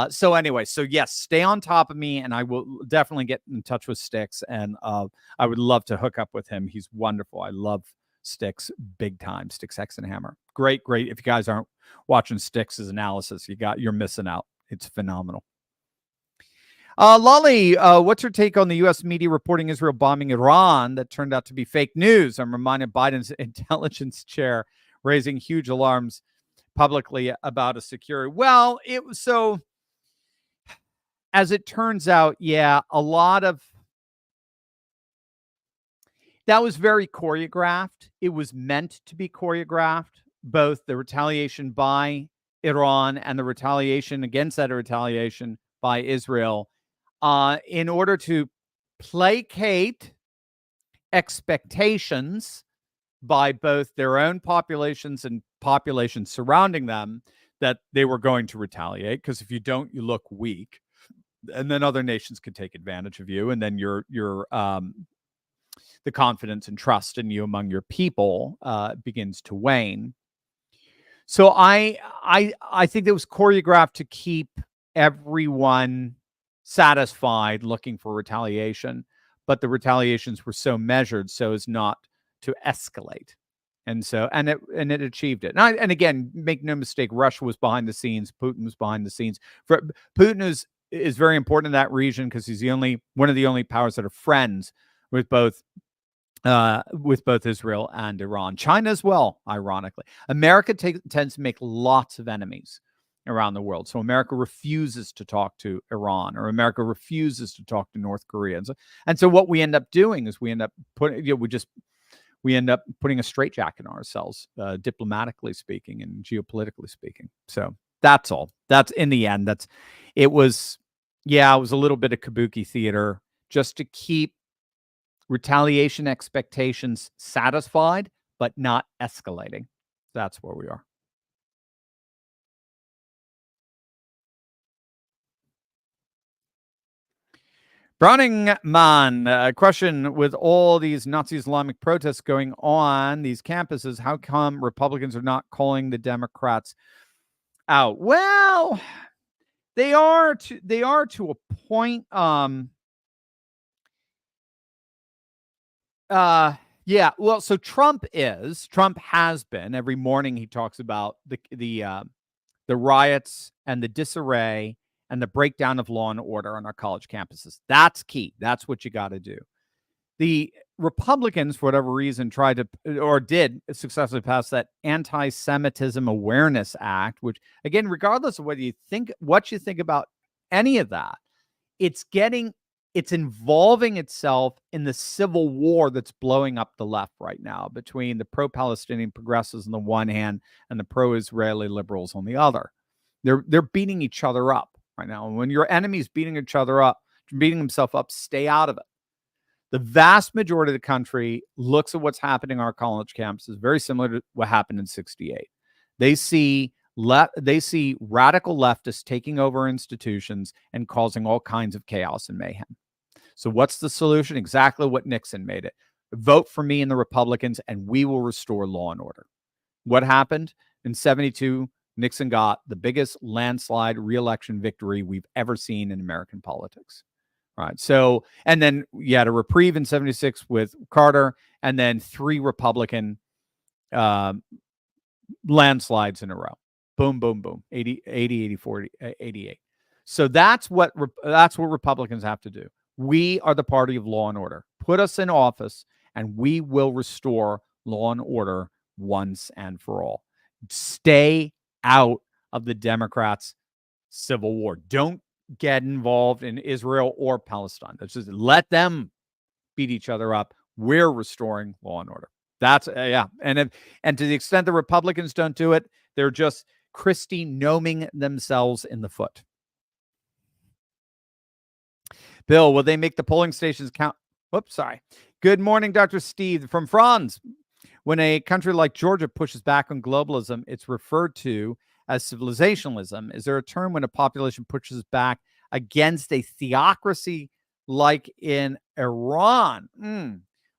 [SPEAKER 4] So yes, stay on top of me, and I will definitely get in touch with Sticks, and I would love to hook up with him. He's wonderful. I love Sticks big time. Sticks X and Hammer. Great. If you guys aren't watching Sticks' analysis, you're missing out. It's phenomenal. Lolly, what's your take on the U.S. media reporting Israel bombing Iran that turned out to be fake news? I'm reminded Biden's intelligence chair raising huge alarms publicly about a security. Well, it was so, as it turns out, a lot of that was very choreographed. It was meant to be choreographed, both the retaliation by Iran and the retaliation against that retaliation by Israel, in order to placate expectations by both their own populations and populations surrounding them that they were going to retaliate. Because if you don't, you look weak, and then other nations could take advantage of you, and then your the confidence and trust in you among your people begins to wane. So I think it was choreographed to keep everyone satisfied, looking for retaliation, but the retaliations were so measured so as not to escalate. And it achieved it. And again, make no mistake, Russia was behind the scenes. Putin was behind the scenes. Putin is very important in that region because he's one of the only powers that are friends with both Israel and Iran. China as well, ironically. America tends to make lots of enemies around the world. So America refuses to talk to Iran, or America refuses to talk to North Korea. And so what we end up doing is we end up putting a straitjacket on ourselves, diplomatically speaking and geopolitically speaking. So that's all. That's in the end. It was a little bit of kabuki theater just to keep retaliation expectations satisfied, but not escalating. That's where we are. Browning Man, question: with all these Nazi Islamic protests going on these campuses, how come Republicans are not calling the Democrats out? Well, they are to a point. Well, so Trump has been. Every morning he talks about the riots and the disarray and the breakdown of law and order on our college campuses. That's key. That's what you got to do. The Republicans, for whatever reason, did successfully pass that Anti-Semitism Awareness Act, which, again, regardless of what you think about any of that, it's involving itself in the civil war that's blowing up the left right now between the pro-Palestinian progressives on the one hand and the pro-Israeli liberals on the other. They're beating each other up right now. And when your enemy's beating himself up, stay out of it. The vast majority of the country looks at what's happening on our college campuses, very similar to what happened in '68. They see radical leftists taking over institutions and causing all kinds of chaos and mayhem. So what's the solution? Exactly what Nixon made it. Vote for me and the Republicans, and we will restore law and order. What happened in '72? Nixon got the biggest landslide re-election victory we've ever seen in American politics. Right. So, and then you had a reprieve in 76 with Carter, and then 3 Republican landslides in a row. Boom, boom, boom. 80, 84, 88. So that's what Republicans have to do. We are the party of law and order. Put us in office, and we will restore law and order once and for all. Stay out of the Democrats' civil war. Don't get involved in Israel or Palestine. That's just let them beat each other up. We're restoring law and order. That's yeah. And to the extent the Republicans don't do it, they're just Christie gnoming themselves in the foot. Bill, will they make the polling stations count? Whoops, sorry. Good morning, Dr. Steve from Franz. When a country like Georgia pushes back on globalism, it's referred to as civilizationalism. Is there a term when a population pushes back against a theocracy like in Iran?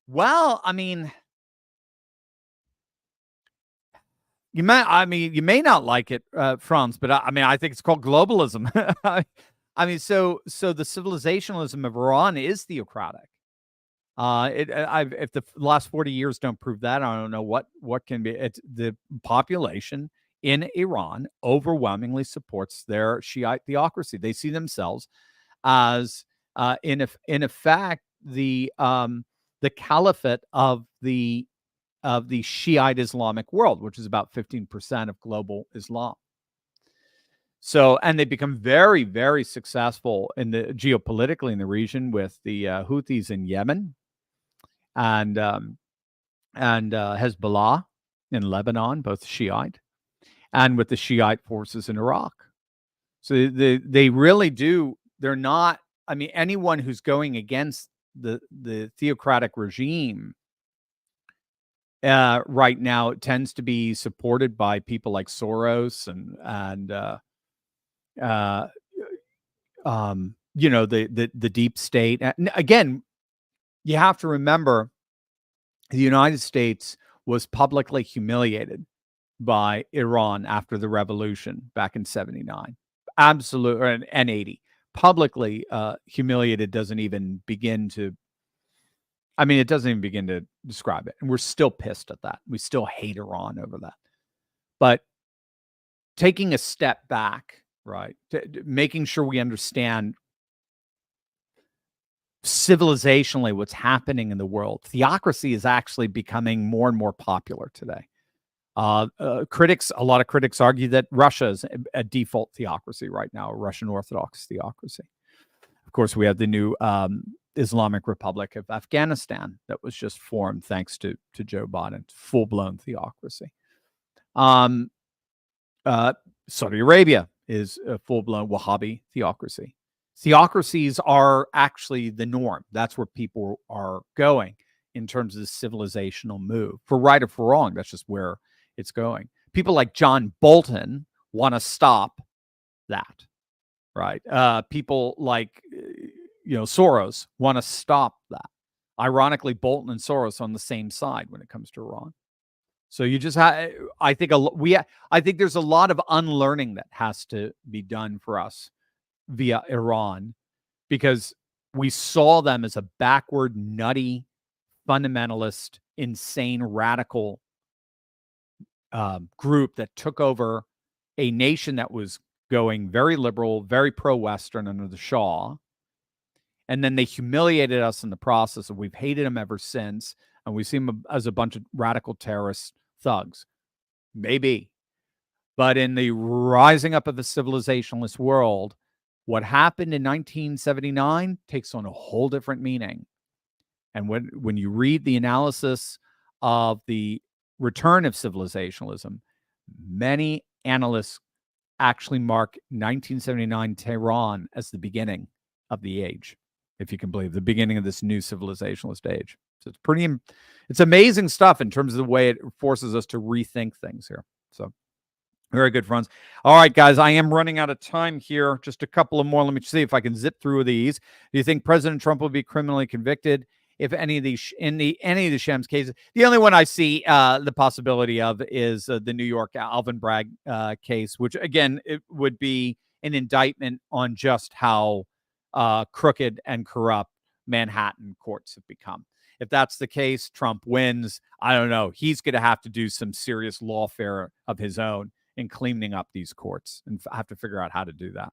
[SPEAKER 4] Well, I mean, you may not like it, Franz, but I think it's called globalism. So the civilizationalism of Iran is theocratic. If the last 40 years don't prove that, I don't know what can be. It's the population in Iran overwhelmingly supports their Shiite theocracy. They see themselves as, in effect, the caliphate of the Shiite Islamic world, which is about 15% of global Islam. So, and they become very, very successful geopolitically in the region with the Houthis in Yemen and Hezbollah in Lebanon, both Shiite, and with the Shiite forces in Iraq. So they really do. They're not. Anyone who's going against the theocratic regime right now tends to be supported by people like Soros and the deep state. And again, you have to remember the United States was publicly humiliated by Iran after the revolution back in 79. Absolutely, and 80. Publicly humiliated doesn't even begin to, it doesn't even begin to describe it. And we're still pissed at that. We still hate Iran over that. But taking a step back, right, making sure we understand civilizationally what's happening in the world. Theocracy is actually becoming more and more popular today. A lot of critics argue that Russia is a default theocracy right now, a Russian Orthodox theocracy. Of course, we have the new Islamic Republic of Afghanistan that was just formed thanks to Joe Biden, full-blown theocracy. Saudi Arabia is a full-blown Wahhabi theocracy. Theocracies are actually the norm. That's where people are going in terms of the civilizational move. For right or for wrong, that's just where it's going. People like John Bolton want to stop that, right? People like, Soros want to stop that. Ironically, Bolton and Soros on the same side when it comes to Iran. So you just have, I think there's a lot of unlearning that has to be done for us via Iran, because we saw them as a backward, nutty, fundamentalist, insane, radical group that took over a nation that was going very liberal, very pro-Western under the Shah. And then they humiliated us in the process, and we've hated them ever since. And we see them as a bunch of radical terrorist thugs. Maybe. But in the rising up of the civilizationalist world, what happened in 1979 takes on a whole different meaning. And when you read the analysis of the return of civilizationalism, many analysts actually mark 1979 Tehran as the beginning of the age, if you can believe, the beginning of this new civilizationalist age. So it's amazing stuff in terms of the way it forces us to rethink things here. So very good, friends. All right, guys, I am running out of time here. Just a couple of more. Let me see if I can zip through these. Do you think President Trump will be criminally convicted if any of these any of the Shams cases. The only one I see the possibility of is the New York Alvin Bragg case, which again it would be an indictment on just how crooked and corrupt Manhattan courts have become. If that's the case, Trump wins. I don't know. He's going to have to do some serious lawfare of his own in cleaning up these courts and have to figure out how to do that.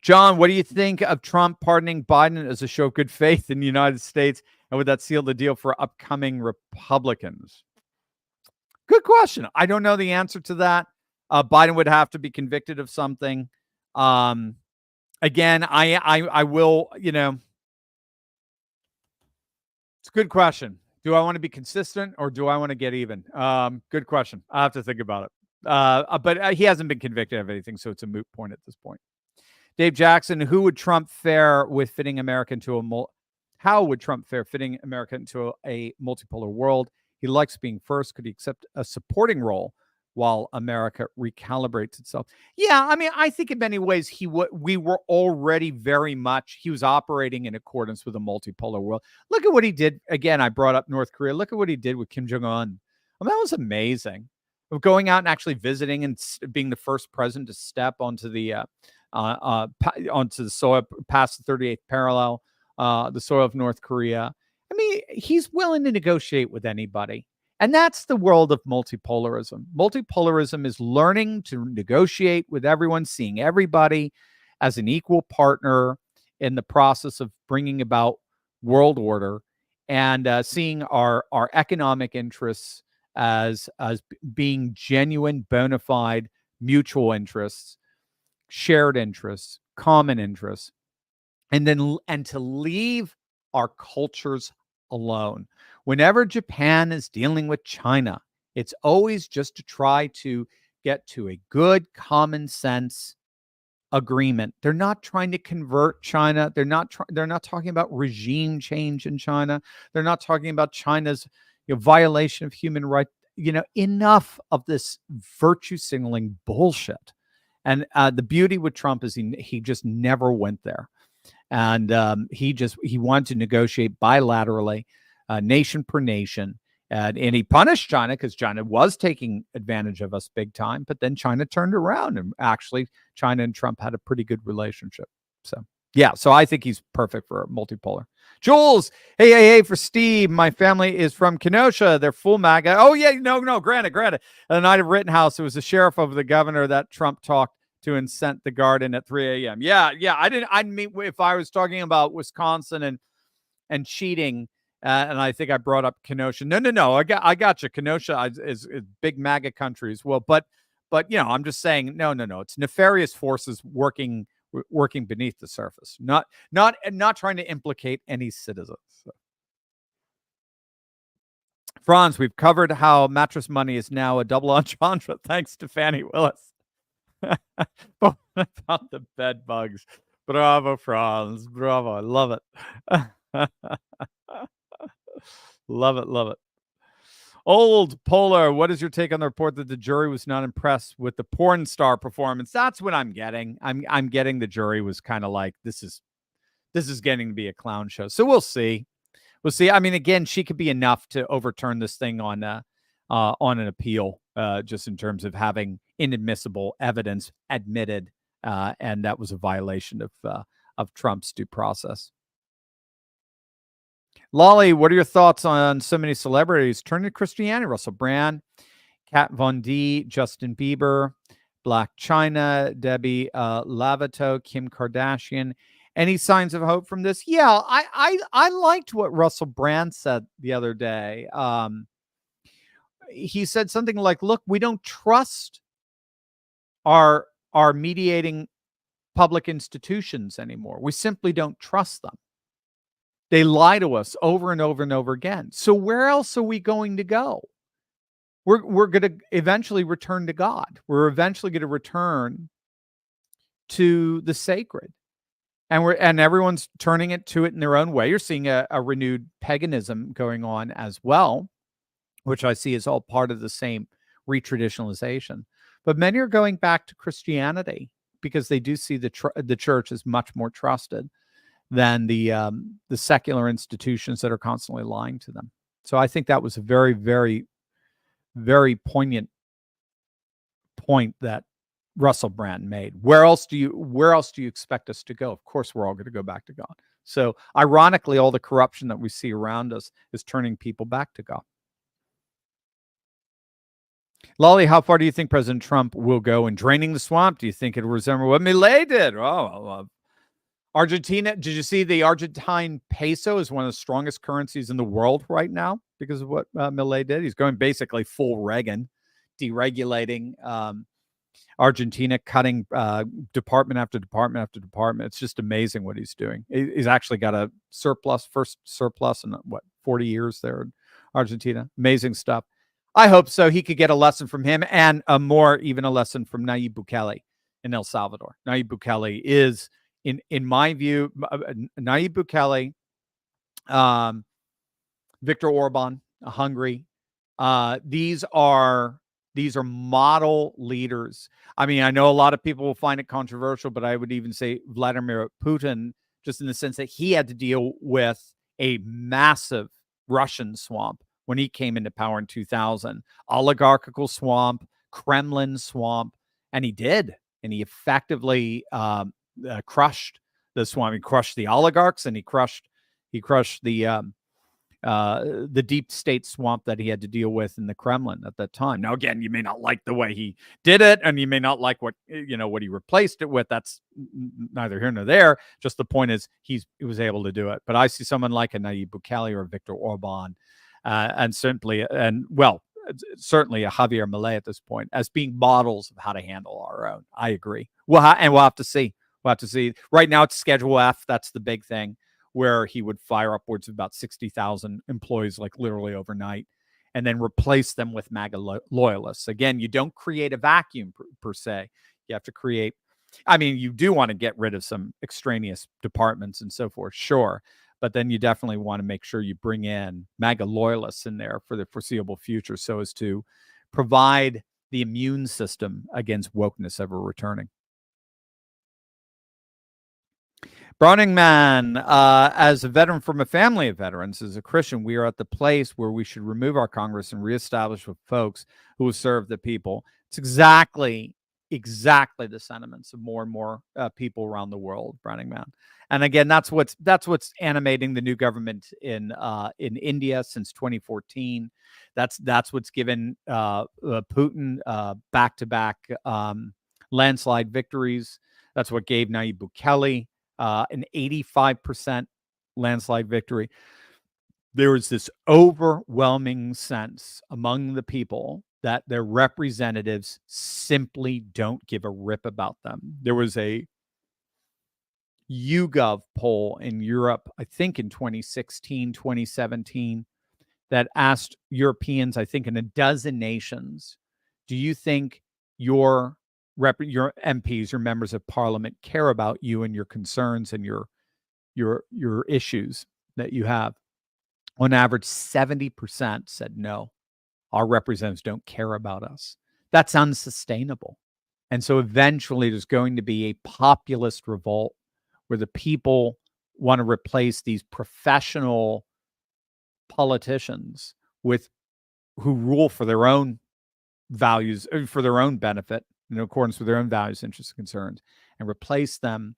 [SPEAKER 4] John, what do you think of Trump pardoning Biden as a show of good faith in the United States? And would that seal the deal for upcoming Republicans? Good question. I don't know the answer to that. Biden would have to be convicted of something. Again, I will, it's a good question. Do I want to be consistent or do I want to get even? Good question. I have to think about it. But he hasn't been convicted of anything, so it's a moot point at this point. Dave Jackson, how would Trump fare fitting America into a multipolar world? He likes being first. Could he accept a supporting role while America recalibrates itself? Yeah, I mean, I think in many ways we were already he was operating in accordance with a multipolar world. Look at what he did. Again, I brought up North Korea. Look at what he did with Kim Jong-un. I mean, that was amazing. Going out and actually visiting and being the first president to step onto the soil past the 38th parallel, the soil of North Korea. I mean, he's willing to negotiate with anybody. And that's the world of multipolarism. Multipolarism is learning to negotiate with everyone, seeing everybody as an equal partner in the process of bringing about world order, and seeing our economic interests as being genuine, bona fide, mutual interests, shared interests, common interests, and to leave our cultures alone. Whenever Japan is dealing with China, it's always just to try to get to a good common sense agreement. They're not trying to convert China. They're not talking about regime change in China. They're not talking about China's violation of human rights. Enough of this virtue signaling bullshit. And the beauty with Trump is he just never went there. And he wanted to negotiate bilaterally, nation per nation. And he punished China because China was taking advantage of us big time. But then China turned around, and actually China and Trump had a pretty good relationship. So, yeah, so I think he's perfect for multipolar. Jules, hey, for Steve. My family is from Kenosha. They're full MAGA. Oh, yeah, no, granted. The night of Rittenhouse, it was the sheriff of the governor that Trump talked to and sent the garden at 3 a.m. Yeah. I mean, if I was talking about Wisconsin and cheating, and I think I brought up Kenosha. No. I got you. Kenosha is big MAGA country as well. But I'm just saying, no. It's nefarious forces working beneath the surface, not trying to implicate any citizens. So. Franz, we've covered how mattress money is now a double entendre thanks to Fannie Willis. About the bed bugs. Bravo, Franz. Bravo. I love it. Love it. Old Polar, what is your take on the report that the jury was not impressed with the porn star performance? That's what I'm getting. I'm getting the jury was kind of like, this is getting to be a clown show. So we'll see. I mean, again, she could be enough to overturn this thing on an appeal, just in terms of having inadmissible evidence admitted, and that was a violation of Trump's due process. Lolly, what are your thoughts on so many celebrities turning to Christianity? Russell Brand, Kat Von D, Justin Bieber, Black China, Debbie Lovato, Kim Kardashian. Any signs of hope from this? Yeah, I liked what Russell Brand said the other day. He said something like, look, we don't trust our mediating public institutions anymore. We simply don't trust them. They lie to us over and over and over again. So where else are we going to go? We're going to eventually return to God. We're eventually going to return to the sacred. And everyone's turning it in their own way. You're seeing a renewed paganism going on as well, which I see is all part of the same retraditionalization. But many are going back to Christianity because they do see the church as much more trusted. than the secular institutions that are constantly lying to them. So I think that was a very, very, very poignant point that Russell Brand made. Where else do you expect us to go? Of course, we're all going to go back to God. So ironically, all the corruption that we see around us is turning people back to God. Lolly, how far do you think President Trump will go in draining the swamp? Do you think it will resemble what Milei did? Argentina, did you see the Argentine peso is one of the strongest currencies in the world right now because of what Milei did? He's going basically full Reagan, deregulating Argentina, cutting department after department after department. It's just amazing what he's doing. He's actually got a first surplus in 40 years there in Argentina. Amazing stuff. I hope so. He could get a lesson from him, and even a lesson from Nayib Bukele in El Salvador. Nayib Bukele is, in my view, Nayib Bukele, Viktor Orban, Hungary. These are model leaders. I mean, I know a lot of people will find it controversial, but I would even say Vladimir Putin, just in the sense that he had to deal with a massive Russian swamp when he came into power in 2000, oligarchical swamp, Kremlin swamp, and he did. And he effectively crushed the swamp. He crushed the oligarchs, and he crushed the deep state swamp that he had to deal with in the Kremlin at that time. Now, again, you may not like the way he did it, and you may not like what he replaced it with. That's neither here nor there. Just the point is he was able to do it. But I see someone like a Nayib Bukele or Viktor Orban, and certainly a Javier Milei at this point as being models of how to handle our own. I agree. We'll have to see. We'll have to see. Right now, it's Schedule F. That's the big thing, where he would fire upwards of about 60,000 employees, like literally overnight, and then replace them with MAGA loyalists. Again, you don't create a vacuum per se. You have to create, you do want to get rid of some extraneous departments and so forth, sure. But then you definitely want to make sure you bring in MAGA loyalists in there for the foreseeable future so as to provide the immune system against wokeness ever returning. Browning Man, as a veteran from a family of veterans, as a Christian, we are at the place where we should remove our Congress and reestablish with folks who will serve the people. It's exactly the sentiments of more and more people around the world, Browning Man. And again, that's what's animating the new government in India since 2014. That's what's given Putin back-to-back landslide victories. That's what gave Nayib Bukele an 85% landslide victory. There was this overwhelming sense among the people that their representatives simply don't give a rip about them. There was a YouGov poll in Europe, I think in 2016, 2017, that asked Europeans, I think in a dozen nations, do you think your MPs, your members of parliament, care about you and your concerns and your issues that you have? On average, 70% said no. Our representatives don't care about us. That's unsustainable. And so eventually there's going to be a populist revolt where the people want to replace these professional politicians who rule for their own values, for their own benefit, in accordance with their own values, interests, and concerns, and replace them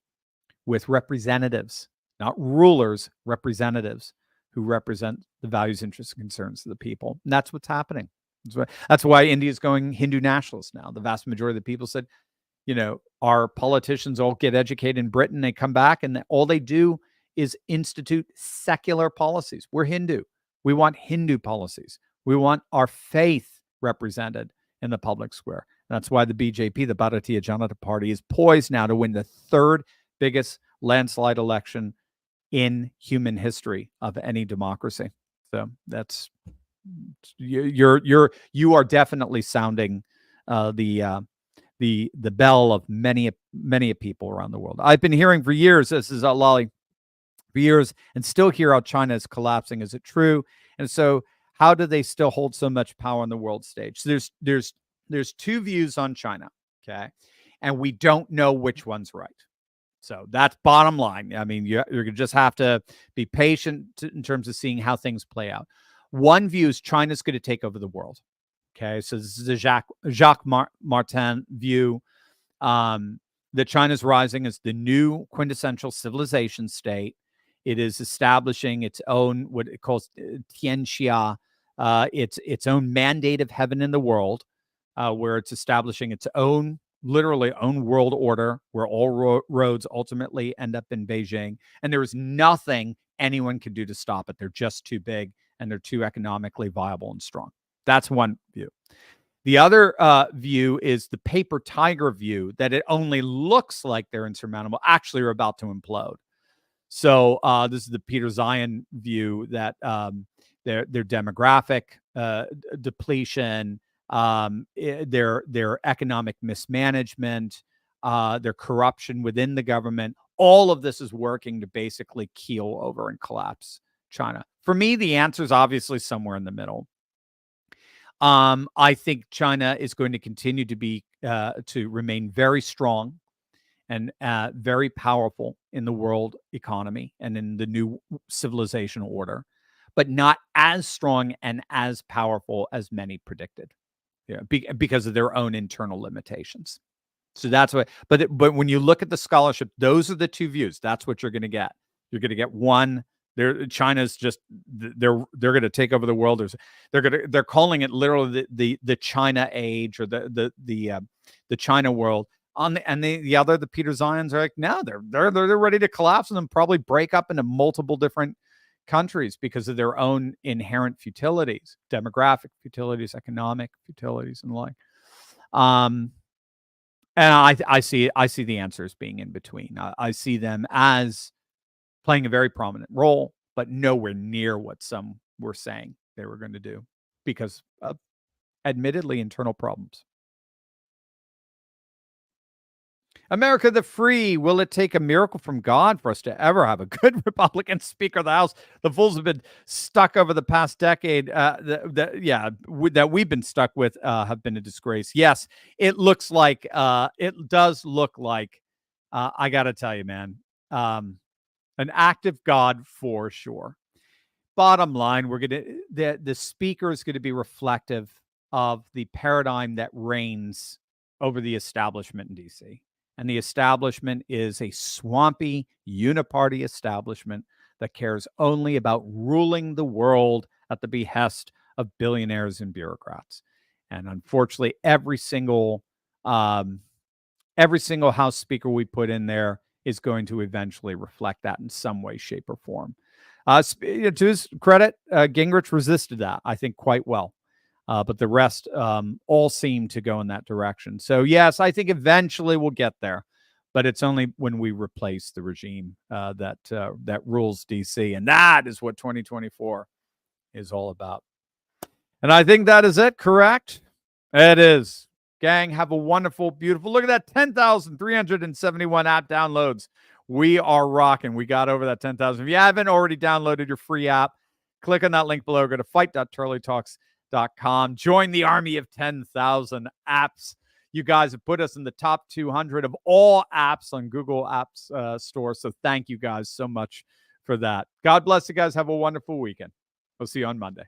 [SPEAKER 4] with representatives, not rulers, representatives who represent the values, interests, and concerns of the people. And that's what's happening. That's why India is going Hindu nationalist now. The vast majority of the people said, our politicians all get educated in Britain, they come back, and all they do is institute secular policies. We're Hindu. We want Hindu policies. We want our faith represented in the public square. And that's why the BJP, the Bharatiya Janata Party, is poised now to win the third biggest landslide election in human history of any democracy. So that's you are definitely sounding the bell of many people around the world. I've been hearing for years, this is Lolly, for years, and still hear how China is collapsing. Is it true? And so how do they still hold so much power on the world stage? So there's two views on China, okay? And we don't know which one's right. So that's bottom line. I mean, you're going to just have to be patient in terms of seeing how things play out. One view is China's going to take over the world. Okay, so this is the Jacques Martin view, that China's rising as the new quintessential civilization state. It is establishing its own, what it calls Tianxia, its own mandate of heaven in the world, where it's establishing its own, literally own world order, where all roads ultimately end up in Beijing. And there is nothing anyone can do to stop it. They're just too big and they're too economically viable and strong. That's one view. The other view is the paper tiger view, that it only looks like they're insurmountable, actually are about to implode. So this is the Peter Zion view, that their demographic depletion, their economic mismanagement, their corruption within the government, all of this is working to basically keel over and collapse China. For me, the answer is obviously somewhere in the middle. I think China is going to continue to be to remain very strong and very powerful in the world economy and in the new civilization order, but not as strong and as powerful as many predicted, because of their own internal limitations. So that's what. But when you look at the scholarship, those are the two views. That's what you're going to get. You're going to get one. China's just they're going to take over the world. They're calling it literally the China age, or the China world. The other, the Peter Zions, are like, no, they're ready to collapse and then probably break up into multiple different countries because of their own inherent futilities, demographic futilities, economic futilities, and the like. And I see the answers being in between. I see them as playing a very prominent role, but nowhere near what some were saying they were going to do because of, admittedly, internal problems. America the Free, will it take a miracle from God for us to ever have a good Republican Speaker of the House? The fools have been stuck over the past decade, that we've been stuck with, have been a disgrace. Yes, it does look like, I got to tell you, man, an act of God for sure. Bottom line, the speaker is going to be reflective of the paradigm that reigns over the establishment in D.C. And the establishment is a swampy, uniparty establishment that cares only about ruling the world at the behest of billionaires and bureaucrats. And unfortunately, every single House Speaker we put in there is going to eventually reflect that in some way, shape, or form. To his credit, Gingrich resisted that, I think, quite well. But the rest all seem to go in that direction. So, yes, I think eventually we'll get there. But it's only when we replace the regime that rules D.C. And that is what 2024 is all about. And I think that is it, correct? It is. Gang, have a wonderful, beautiful, look at that, 10,371 app downloads. We are rocking. We got over that 10,000. If you haven't already downloaded your free app, click on that link below. Go to fight.turleytalks.com. Join the army of 10,000 apps. You guys have put us in the top 200 of all apps on Google Apps Store. So thank you guys so much for that. God bless you guys. Have a wonderful weekend. We'll see you on Monday.